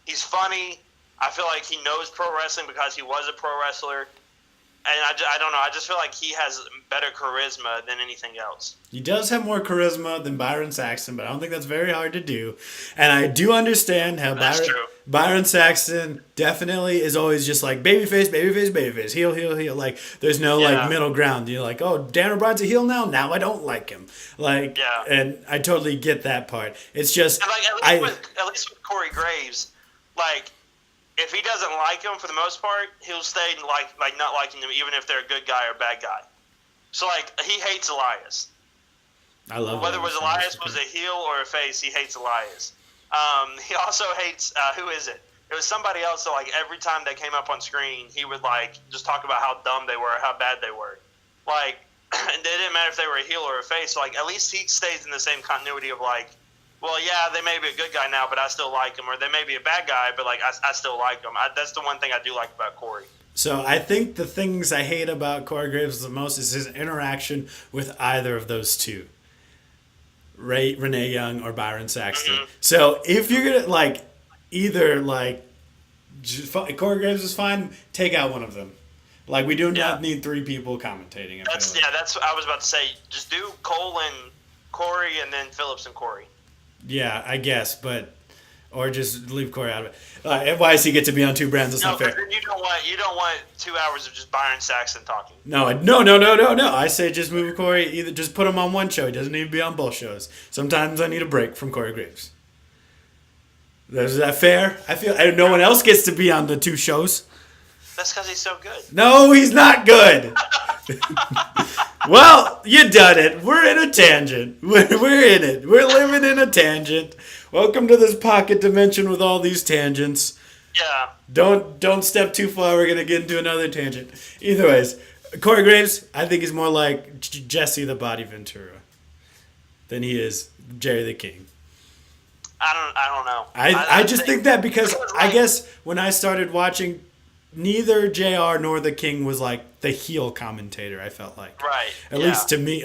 he's funny. I feel like he knows pro wrestling because he was a pro wrestler. And I don't know. I just feel like he has better charisma than anything else. He does have more charisma than Byron Saxton, but I don't think that's very hard to do. And I do understand how Byron Saxton definitely is always just like babyface, babyface, babyface, heel, heel, heel. Like there's no like middle ground. You're like, oh, Dan O'Brien's a heel now. Now I don't like him. Like, and I totally get that part. It's just and like at least with Corey Graves, like. If he doesn't like him for the most part, he'll stay like not liking them even if they're a good guy or a bad guy. So like he hates Elias. I love whether Elias was a heel or a face, he hates Elias. He also hates who is it? It was somebody else. So like every time they came up on screen, he would like just talk about how dumb they were, how bad they were. Like it didn't matter if they were a heel or a face. So like at least he stays in the same continuity of like. Well, yeah, they may be a good guy now, but I still like him. Or they may be a bad guy, but like I still like him. That's the one thing I do like about Corey. So I think the things I hate about Corey Graves the most is his interaction with either of those two, Renee Young or Byron Saxton. Mm-hmm. So if you're gonna like either like Corey Graves is fine, take out one of them. Like we do not need 3 people commentating. That's what I was about to say. Just do Cole and Corey, and then Phillips and Corey. Yeah, I guess, but Or just leave Corey out of it. Why does he get to be on two brands? That's not fair. Then you don't want 2 hours of just Byron Saxton talking. No. I say just move Corey. Either just put him on one show. He doesn't need to be on both shows. Sometimes I need a break from Corey Graves. Is that fair? I feel no one else gets to be on the two shows. That's because he's so good. No, he's not good. Well, you done it. We're in a tangent. We're in it. We're living in a tangent. Welcome to this pocket dimension with all these tangents. Yeah. Don't step too far. We're gonna get into another tangent. Either ways, Corey Graves, I think he's more like Jesse the Body Ventura than he is Jerry the King. I don't know. I just think that because I guess when I started watching, neither JR nor the King was like the heel commentator, I felt like. Right. At least to me,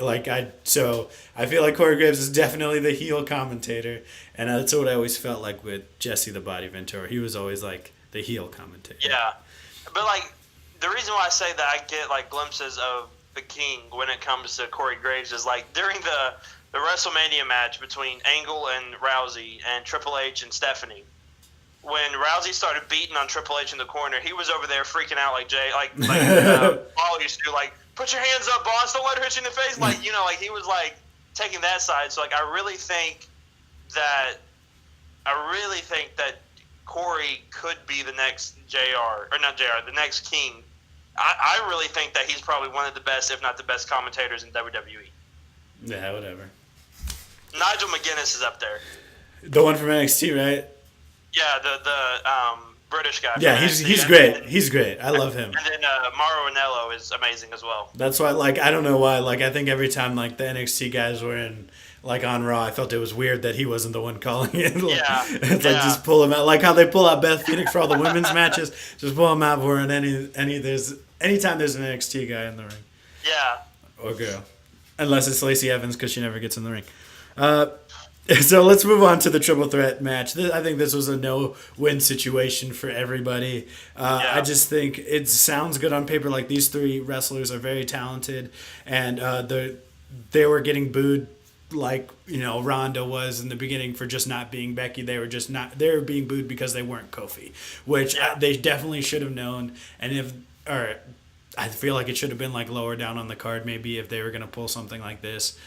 so I feel like Corey Graves is definitely the heel commentator, and that's what I always felt like with Jesse the Body Ventura. He was always like the heel commentator. Yeah. But like the reason why I say that I get like glimpses of the King when it comes to Corey Graves is like during the WrestleMania match between Angle and Rousey and Triple H and Stephanie. When Rousey started beating on Triple H in the corner, he was over there freaking out like Paul used to do, like, put your hands up, boss, don't let her hit you in the face. Like, he was like taking that side. So like I really think that Corey could be the next the next King. I really think that he's probably one of the best, if not the best, commentators in WWE. Yeah, whatever. Nigel McGuinness is up there. The one from NXT, right? Yeah, the British guy. Yeah, he's great. He's great. I love him. And then Mauro Ranallo is amazing as well. That's why, I don't know why. I think every time, the NXT guys were in, on Raw, I felt it was weird that he wasn't the one calling it. It's just pull him out. Like how they pull out Beth Phoenix for all the women's matches. Just pull him out for anytime there's an NXT guy in the ring. Yeah. Or girl. Unless it's Lacey Evans because she never gets in the ring. So let's move on to the triple threat match. I think this was a no-win situation for everybody. I just think it sounds good on paper. Like these three wrestlers are very talented, and they were getting booed like Ronda was in the beginning for just not being Becky. They were being booed because they weren't Kofi, which they definitely should have known. And I feel like it should have been lower down on the card maybe if they were gonna pull something like this.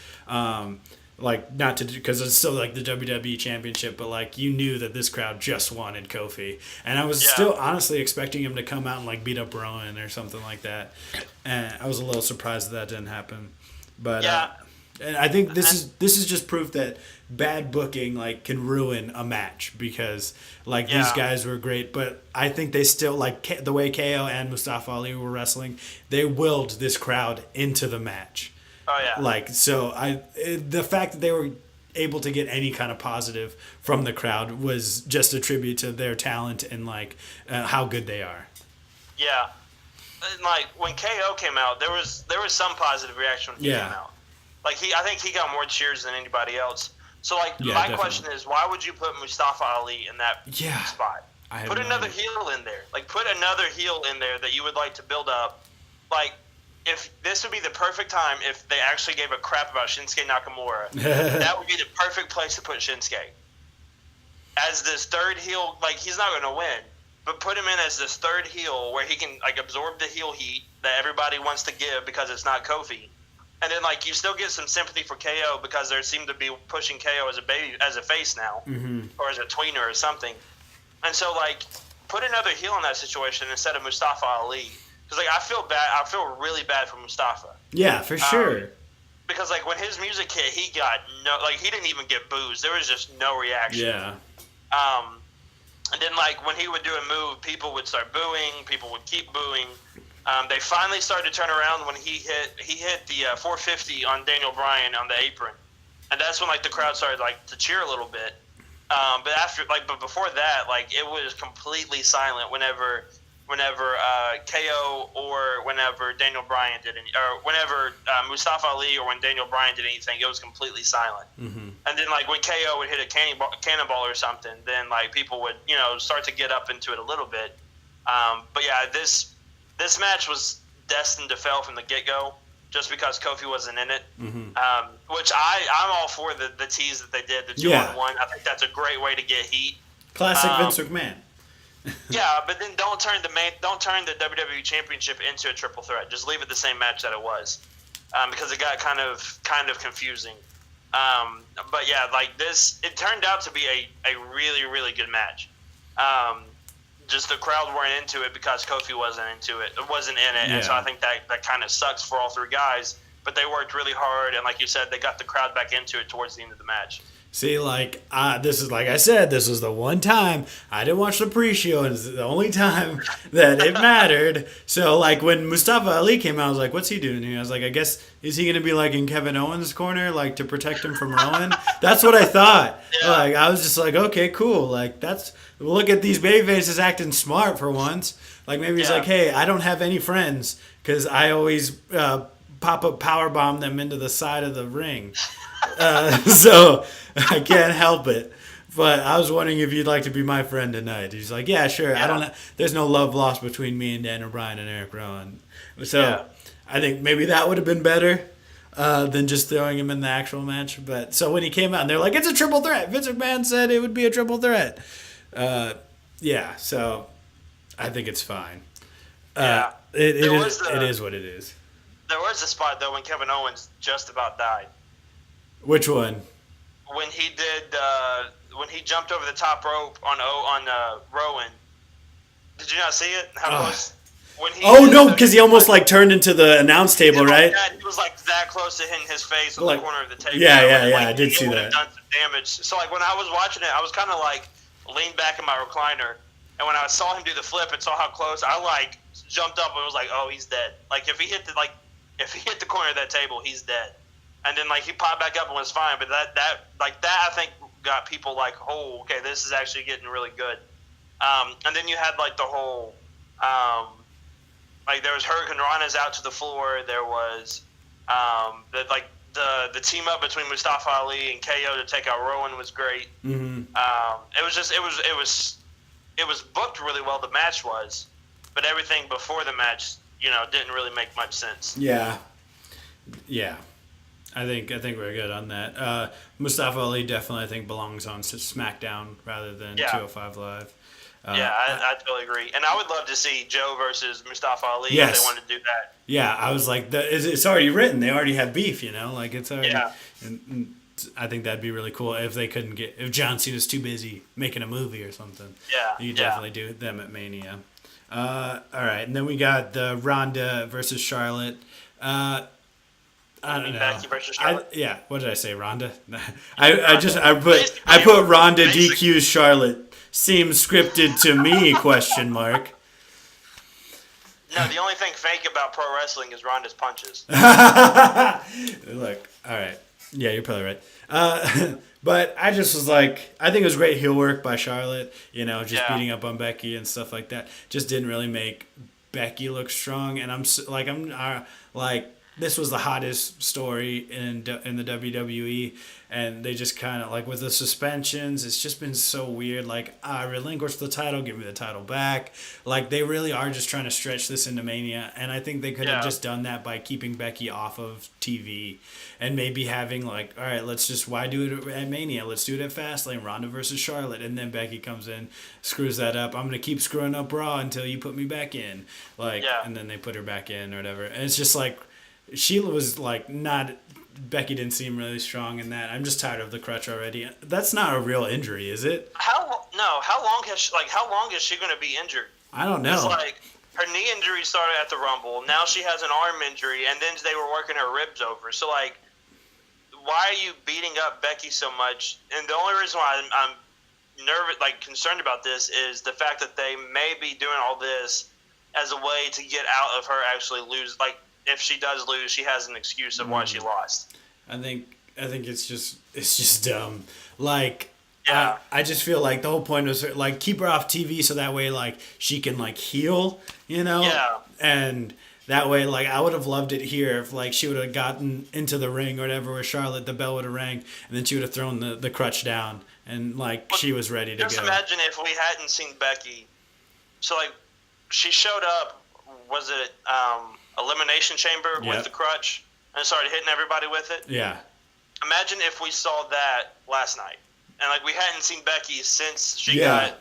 Not to because it's still the WWE Championship, but you knew that this crowd just wanted Kofi, and I was still honestly expecting him to come out and beat up Rowan or something like that, and I was a little surprised that didn't happen. But and I think this is just proof that bad booking can ruin a match because these guys were great, but I think they still the way KO and Mustafa Ali were wrestling, they willed this crowd into the match. Oh yeah. The fact that they were able to get any kind of positive from the crowd was just a tribute to their talent and how good they are. Yeah. And when KO came out, there was some positive reaction when he came out. I think he got more cheers than anybody else. So my question is, why would you put Mustafa Ali in that spot? Put another heel in there. Put another heel in there that you would like to build up. If this would be the perfect time if they actually gave a crap about Shinsuke Nakamura, that would be the perfect place to put Shinsuke. As this third heel, he's not going to win, but put him in as this third heel where he can absorb the heel heat that everybody wants to give because it's not Kofi. And then you still get some sympathy for KO because they seem to be pushing KO as a face now, or as a tweener or something. And so put another heel in that situation instead of Mustafa Ali. Because I feel bad. I feel really bad for Mustafa. Yeah, for sure. Because when his music hit, he got he didn't even get boos. There was just no reaction. Yeah. And then when he would do a move, people would start booing. People would keep booing. They finally started to turn around when he hit the 450 on Daniel Bryan on the apron, and that's when the crowd started to cheer a little bit. But before that, it was completely silent whenever KO or whenever Daniel Bryan did or whenever Mustafa Ali or when Daniel Bryan did anything, it was completely silent. Mm-hmm. And then when KO would hit a cannonball or something, then people would start to get up into it a little bit. But yeah, this match was destined to fail from the get-go just because Kofi wasn't in it. Mm-hmm. Which I'm all for the tease that they did, the 2-on-1. I think that's a great way to get heat. Classic Vince McMahon. Yeah, but then don't turn the WWE Championship into a triple threat. Just leave it the same match that it was, because it got kind of confusing. But yeah, like this, it turned out to be a really, really good match. Just the crowd weren't into it because Kofi wasn't into it. It wasn't in it, and so I think that kind of sucks for all three guys. But they worked really hard, and like you said, they got the crowd back into it towards the end of the match. See, this is like I said, this was the one time I didn't watch the pre-show, and it's the only time that it mattered. So, like, when Mustafa Ali came out, I was like, what's he doing here? I was like, I guess, is he going to be, like, in Kevin Owens' corner, like, to protect him from Rowan? That's what I thought. Yeah. Like, I was just like, okay, cool. Like, look at these babyfaces acting smart for once. Like, maybe he's like, hey, I don't have any friends because I always pop-up powerbomb them into the side of the ring. So I can't help it. But I was wondering if you'd like to be my friend tonight. He's like, yeah, sure. Yeah. There's no love lost between me and Daniel Bryan and Eric Rowan. So I think maybe that would have been better than just throwing him in the actual match. But so when he came out, and they're like, it's a triple threat. Vince McMahon said it would be a triple threat. So I think it's fine. It is what it is. There was a spot, though, when Kevin Owens just about died. Which one? When he when he jumped over the top rope on Rowan. Did you not see it? How close? Because he almost like turned into the announce table, right? He was like that close to hitting his face on the corner of the table. Yeah. I did see that. Done some damage. So like when I was watching it, I was kind of like leaned back in my recliner, and when I saw him do the flip and saw how close, I like jumped up and was like, oh, he's dead. Like if he hit the corner of that table, he's dead. And then, like, he popped back up and was fine. But that I think, got people like, oh, okay, this is actually getting really good. And then you had, like, the whole, like, there was Hurricane Rana's out to the floor. There was, the team up between Mustafa Ali and KO to take out Rowan was great. Mm-hmm. It was booked really well, the match was. But everything before the match, didn't really make much sense. Yeah. I think we're good on that. Mustafa Ali definitely, I think, belongs on SmackDown rather than 205 Live. I totally agree. And I would love to see Joe versus Mustafa Ali if they wanted to do that. Yeah, I was like, it's already written. They already have beef, like it's already. Yeah. And I think that'd be really cool if they couldn't if John Cena's too busy making a movie or something. Yeah. You definitely do them at Mania. All right, and then we got the Ronda versus Charlotte. I don't know. Becky versus Charlotte? What did I say, Ronda? I put Ronda DQs Charlotte. Seems scripted to me? ? No, the only thing fake about pro wrestling is Ronda's punches. Look, all right. Yeah, you're probably right. But I just was like, I think it was great heel work by Charlotte. Beating up on Becky and stuff like that. Just didn't really make Becky look strong. And I'm this was the hottest story in the WWE, and they just kind of, like, with the suspensions, it's just been so weird. Like, relinquish the title, give me the title back. Like, they really are just trying to stretch this into Mania, and I think they could have just done that by keeping Becky off of TV and maybe having, like, all right, why do it at Mania? Let's do it at Fastlane, Ronda versus Charlotte, and then Becky comes in, screws that up. I'm going to keep screwing up Raw until you put me back in. And then they put her back in or whatever. And it's just like, Sheila was like Becky didn't seem really strong in that. I'm just tired of the crutch already. That's not a real injury, is it? How long is she going to be injured? I don't know. It's like her knee injury started at the Rumble. Now she has an arm injury, and then they were working her ribs over. So like, why are you beating up Becky so much? And the only reason why I'm nervous, concerned about this, is the fact that they may be doing all this as a way to get out of her actually lose. Like, if she does lose, she has an excuse of why she lost. I think it's just dumb. Like, I just feel like the whole point was like keep her off TV so that way like she can like heal, Yeah. And that way, like, I would have loved it here if like she would have gotten into the ring or whatever with Charlotte, the bell would have rang, and then she would have thrown the crutch down and like she was ready to go. Just imagine if we hadn't seen Becky. So like, she showed up. Was it Elimination Chamber with the crutch and started hitting everybody with it? Yeah. Imagine if we saw that last night. and like we hadn't seen Becky since she Yeah.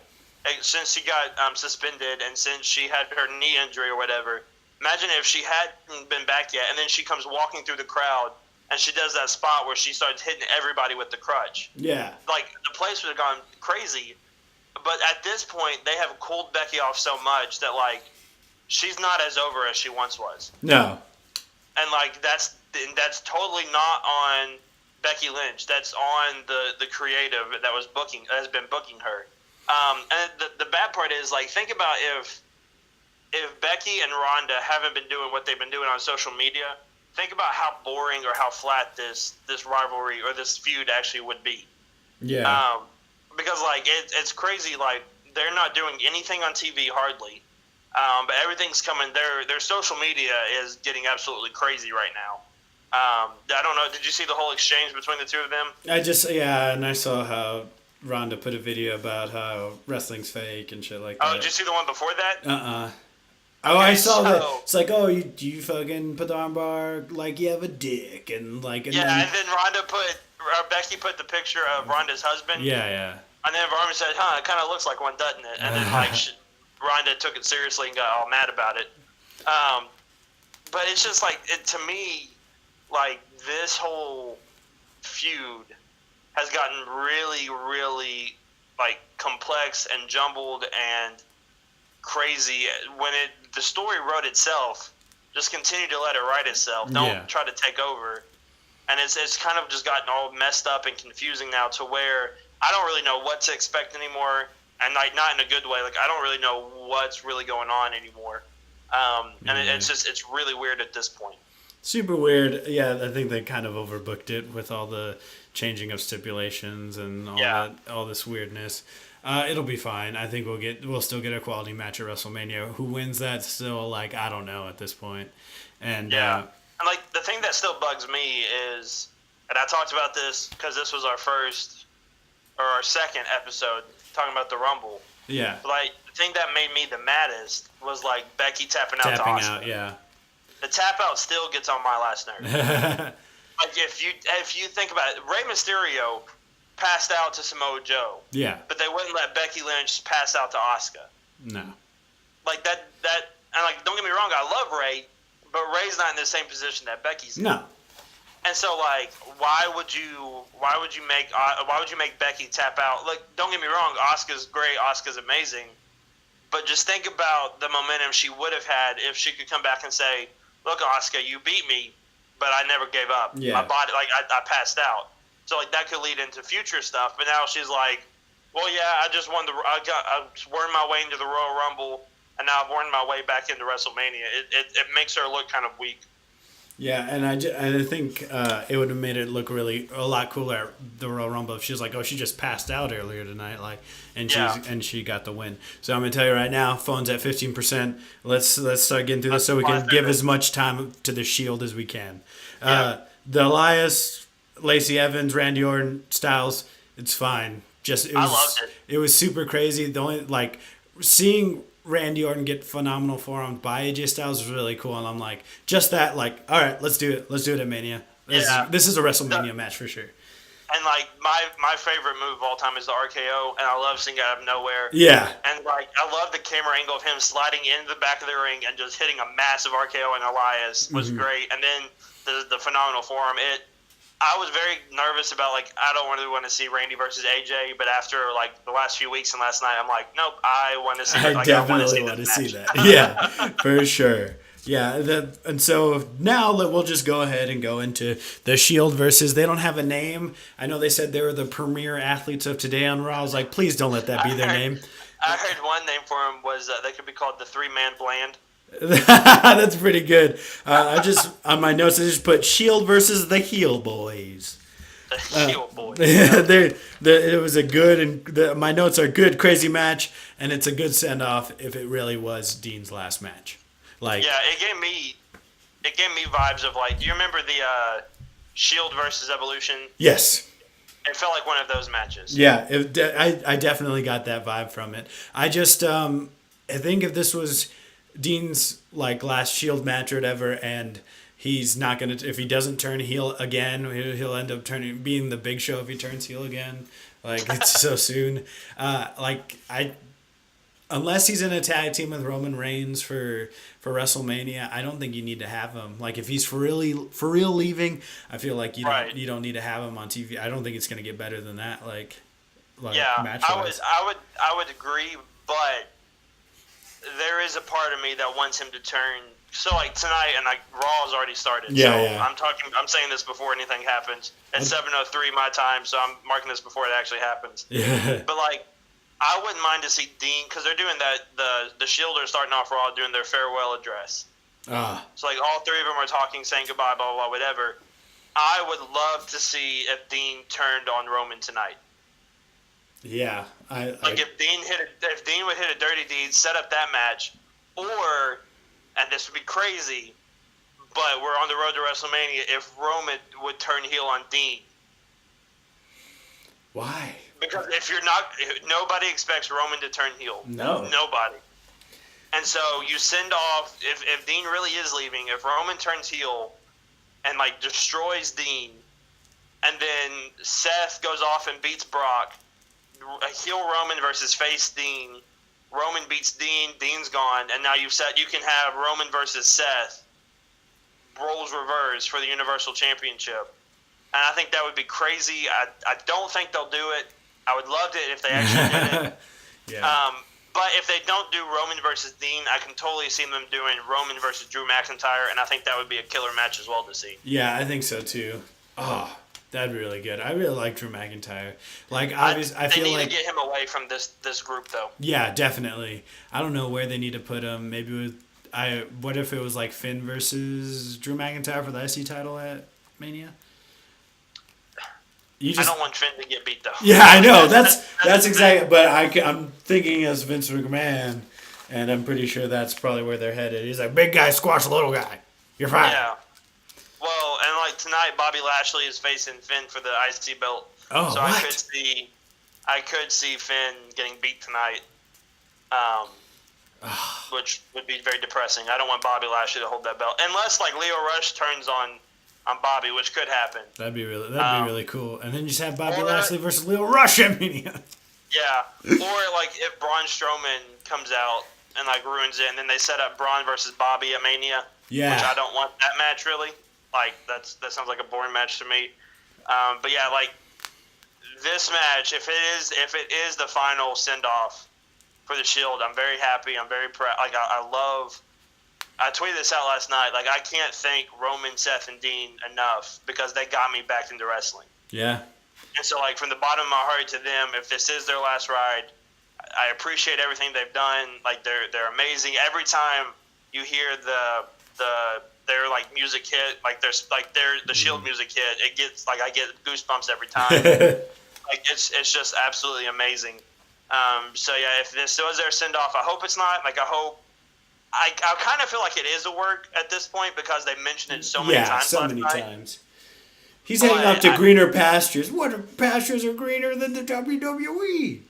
got suspended and since she had her knee injury or whatever. Imagine if she hadn't been back yet, and then she comes walking through the crowd, and she does that spot where she starts hitting everybody with the crutch. Yeah. Like, the place would have gone crazy. But at this point, they have cooled Becky off so much that, like, she's not as over as she once was. No. And, like, that's totally not on Becky Lynch. That's on the creative that has been booking her. And the bad part is, like, think about if Becky and Ronda haven't been doing what they've been doing on social media, think about how boring or how flat this rivalry or this feud actually would be. Yeah. Because, like, it's crazy. Like, they're not doing anything on TV hardly, but everything's coming. Their social media is getting absolutely crazy right now. I don't know. Did you see the whole exchange between the two of them? And I saw how Ronda put a video about how wrestling's fake and shit like that. Oh, did you see the one before that? Oh, I saw that. It's like, oh, you fucking put the armbar like you have a dick, and like. And then Ronda Becky put the picture of Ronda's husband. Yeah. And then Ronda said, it kind of looks like one, doesn't it? And then like Ronda took it seriously and got all mad about it. But it's just like, to me, like, this whole feud has gotten really, really, like, complex and jumbled and crazy. When the story wrote itself, just continue to let it write itself. Don't try to take over. And it's kind of just gotten all messed up and confusing now to where I don't really know what to expect anymore, and like not in a good way. Like I don't really know what's really going on anymore. And it's really weird at this point. Super weird. Yeah, I think they kind of overbooked it with all the changing of stipulations and all this weirdness. It'll be fine. I think we'll still get a quality match at WrestleMania. Who wins that? Still, like, I don't know at this point. And and like the thing that still bugs me is, and I talked about this because this was our first or our second episode talking about the Rumble. Yeah. But like the thing that made me the maddest was like Becky tapping out to Asuka. The tap out still gets on my last nerve. Like if you think about it, Rey Mysterio passed out to Samoa Joe. Yeah. But they wouldn't let Becky Lynch pass out to Asuka. No. Like that and like don't get me wrong, I love Rey, but Rey's not in the same position that Becky's in. No. And so like why would you make Becky tap out? Like don't get me wrong, Asuka's great, Asuka's amazing. But just think about the momentum she would have had if she could come back and say, "Look, Asuka, you beat me, but I never gave up. Yeah. My body, like I passed out." So like that could lead into future stuff. But now she's like, "Well, yeah, I just won I wormed my way into the Royal Rumble, and now I've wormed my way back into WrestleMania." It makes her look kind of weak. Yeah, and I think it would have made it look a lot cooler at the Royal Rumble if she was like, "Oh, she just passed out earlier tonight," like, and she got the win. So I'm gonna tell you right now, phone's at 15%. Let's start getting through this so we can give as much time to the Shield as we can. The Elias, Lacey Evans, Randy Orton, Styles, it's fine. I loved it. It was super crazy. The only like seeing Randy Orton get phenomenal forearms by AJ Styles was really cool, and I'm like, just that, like, all right, let's do it at Mania. This is a WrestleMania match for sure. And like my favorite move of all time is the RKO, and I love seeing it out of nowhere. Yeah. And like I love the camera angle of him sliding into the back of the ring and just hitting a massive RKO, and Elias was great. And then the phenomenal forearm. I was very nervous about, like, I don't really want to see Randy versus AJ, but after, like, the last few weeks and last night, I'm like, nope, I want to see it. I definitely want to see that. Yeah, for sure. Yeah, and so now we'll just go ahead and go into the Shield versus, they don't have a name. I know they said they were the premier athletes of today on Raw. I was like, please don't let that be their name. I heard one name for them was they could be called the Three-Man Bland. That's pretty good. I just on my notes I just put Shield versus the Heel Boys. The Heel Boys. It was a good and my notes are good, crazy match, and it's a good send off if it really was Dean's last match. Like it gave me vibes of like, do you remember the Shield versus Evolution? Yes. It felt like one of those matches. Yeah, I definitely got that vibe from it. I just I think if this was Dean's like last Shield match or whatever, and he's not gonna. If he doesn't turn heel again, he'll end up being the Big Show if he turns heel again. Like it's so soon. Unless he's in a tag team with Roman Reigns for WrestleMania, I don't think you need to have him. Like if he's for real leaving, I feel like you don't need to have him on TV. I don't think it's gonna get better than that. Like yeah, match-wise. I would agree, but there is a part of me that wants him to turn. So like tonight, and like Raw has already started. Yeah, so yeah. I'm saying this before anything happens. It's 7:03 my time, so I'm marking this before it actually happens. Yeah. But like, I wouldn't mind to see Dean, because they're doing that. The Shield are starting off Raw doing their farewell address. So like all three of them are talking, saying goodbye, blah blah blah, whatever. I would love to see if Dean turned on Roman tonight. Yeah, if Dean would hit a dirty deed, set up that match, or, and this would be crazy, but we're on the road to WrestleMania, if Roman would turn heel on Dean. Why? Because nobody expects Roman to turn heel. No. Nobody. And so you send off, if Dean really is leaving, if Roman turns heel and like destroys Dean, and then Seth goes off and beats Brock, a heel Roman versus face Dean, Roman beats Dean, Dean's gone, and now you can have Roman versus Seth, roles reversed for the Universal Championship. And I think that would be crazy. I don't think they'll do it. I would love it if they actually did it. Yeah. But if they don't do Roman versus Dean, I can totally see them doing Roman versus Drew McIntyre, and I think that would be a killer match as well to see. Yeah, I think so too. Oh, that'd be really good. I really like Drew McIntyre. Like, obviously, I feel like they need to get him away from this group, though. Yeah, definitely. I don't know where they need to put him. Maybe what if it was like Finn versus Drew McIntyre for the IC title at Mania? I don't want Finn to get beat, though. Yeah, I know. That's exactly. But I'm thinking as Vince McMahon, and I'm pretty sure that's probably where they're headed. He's like, big guy squash little guy. You're fine. Yeah. Well, and like tonight, Bobby Lashley is facing Finn for the IC belt. Oh, so what? I could see Finn getting beat tonight, which would be very depressing. I don't want Bobby Lashley to hold that belt unless like Leo Rush turns on Bobby, which could happen. That'd be really cool. And then you just have Bobby Lashley versus Leo Rush at Mania. Yeah, or like if Braun Strowman comes out and like ruins it, and then they set up Braun versus Bobby at Mania. Yeah. Which I don't want that match really. Like that sounds like a boring match to me. But yeah, like this match, if it is the final send off for the Shield, I'm very happy. I'm very proud. Like I tweeted this out last night. Like I can't thank Roman, Seth, and Dean enough because they got me back into wrestling. Yeah. And so, like from the bottom of my heart to them, if this is their last ride, I appreciate everything they've done. Like they're amazing. Every time you hear their like music hit, like the Shield music hit, it gets like I get goosebumps every time. Like it's just absolutely amazing. So yeah, if this was their send off, I hope it's not. Like I kind of feel like it is a work at this point because they mentioned it so many times. Yeah, so last many night. times. He's heading up to greener pastures. What pastures are greener than the WWE?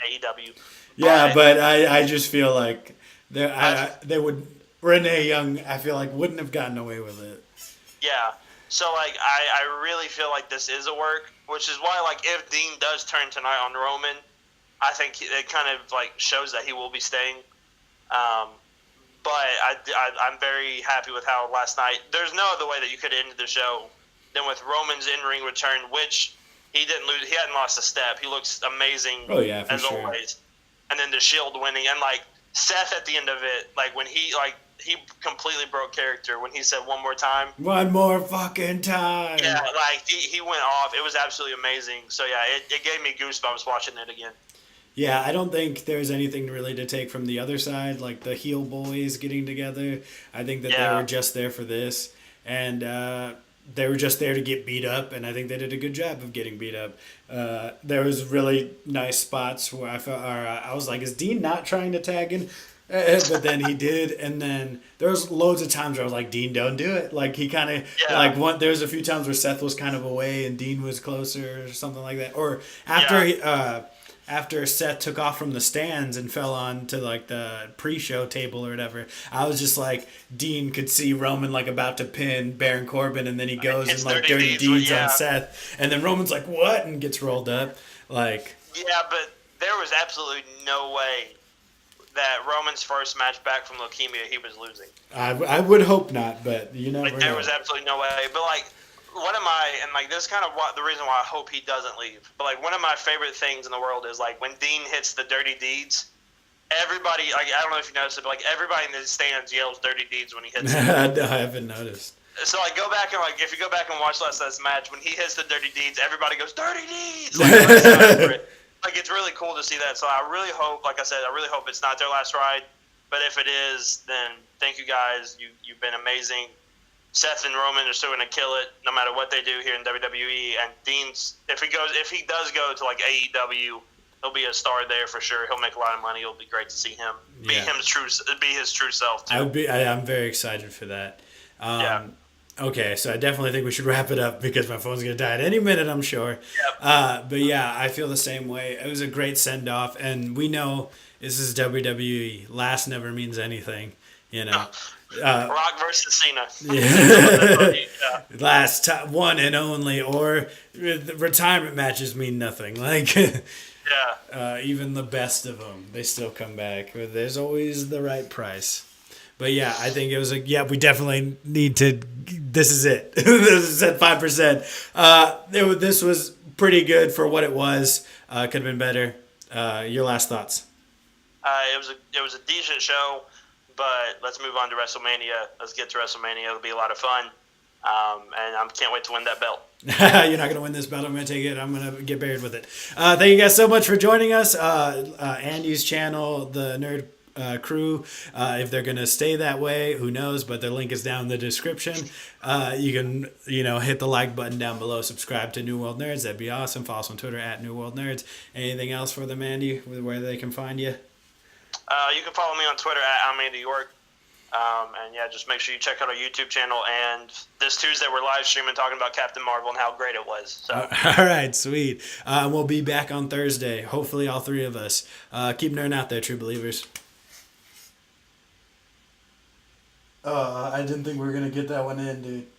AEW. Yeah, but I just feel like they would. Renee Young, I feel like, wouldn't have gotten away with it. Yeah. So like I really feel like this is a work, which is why like if Dean does turn tonight on Roman, I think it kind of like shows that he will be staying. But I'm very happy with how last night. There's no other way that you could have ended the show than with Roman's in-ring return, which he didn't lose. He hadn't lost a step. He looks amazing. Oh yeah, for as sure. always. And then the Shield winning, and like Seth at the end of it, like when he completely broke character when he said one more time. One more fucking time. Yeah, like he went off. It was absolutely amazing. So yeah, it gave me goosebumps watching it again. Yeah, I don't think there's anything really to take from the other side, like the heel boys getting together. I think that they were just there for this, and they were just there to get beat up, and I think they did a good job of getting beat up. There was really nice spots where I was like, is Dean not trying to tag in? But then he did, and then there was loads of times where I was like, Dean, don't do it. Like he kind of there was a few times where Seth was kind of away and Dean was closer or something like that. Or after after Seth took off from the stands and fell on to like the pre-show table or whatever, I was just like, Dean could see Roman like about to pin Baron Corbin, and then he goes and like dirty deeds on Seth, and then Roman's like, what, and gets rolled up. Like, yeah, but there was absolutely no way that Roman's first match back from leukemia he was losing. I would hope not, but you never know. There was absolutely no way. But like, this is kind of the reason why I hope he doesn't leave. But like, one of my favorite things in the world is like when Dean hits the dirty deeds. Everybody, like, I don't know if you noticed it, but like everybody in the stands yells dirty deeds when he hits it. I haven't noticed. So like, go back and like, if you go back and watch last night's match, when he hits the dirty deeds, everybody goes dirty deeds. Like it's really cool to see that. So I really hope, like I said, I really hope it's not their last ride. But if it is, then thank you guys. You've been amazing. Seth and Roman are still going to kill it no matter what they do here in WWE. And Dean's, if he does go to like AEW, he'll be a star there for sure. He'll make a lot of money. It'll be great to see him be his true self too. I'm very excited for that. Okay, so I definitely think we should wrap it up because my phone's going to die at any minute, I'm sure. Yep. But yeah, I feel the same way. It was a great send-off, and we know this is WWE. Last never means anything, you know. Rock versus Cena. Yeah. Last time, one and only, or retirement matches mean nothing. Like, even the best of them, they still come back. There's always the right price. But yeah, I think it was we definitely need to, this is it. This is at 5%. This was pretty good for what it was. Could have been better. Your last thoughts? It was a decent show, but let's move on to WrestleMania. Let's get to WrestleMania. It'll be a lot of fun. And I can't wait to win that belt. You're not going to win this belt. I'm going to take it. I'm going to get buried with it. Thank you guys so much for joining us. Andy's channel, the Nerd Crew, if they're going to stay that way, who knows, but the link is down in the description. You can hit the like button down below, subscribe to New World Nerds, that'd be awesome. Follow us on Twitter at New World Nerds. Anything else for them, Andy, where they can find you? You can follow me on Twitter at I'm Andy York. And yeah, just make sure you check out our YouTube channel, and this Tuesday we're live streaming talking about Captain Marvel and how great it was. So. All right, sweet. We'll be back on Thursday, hopefully all three of us. Keep nerding out there, true believers. I didn't think we were going to get that one in, dude.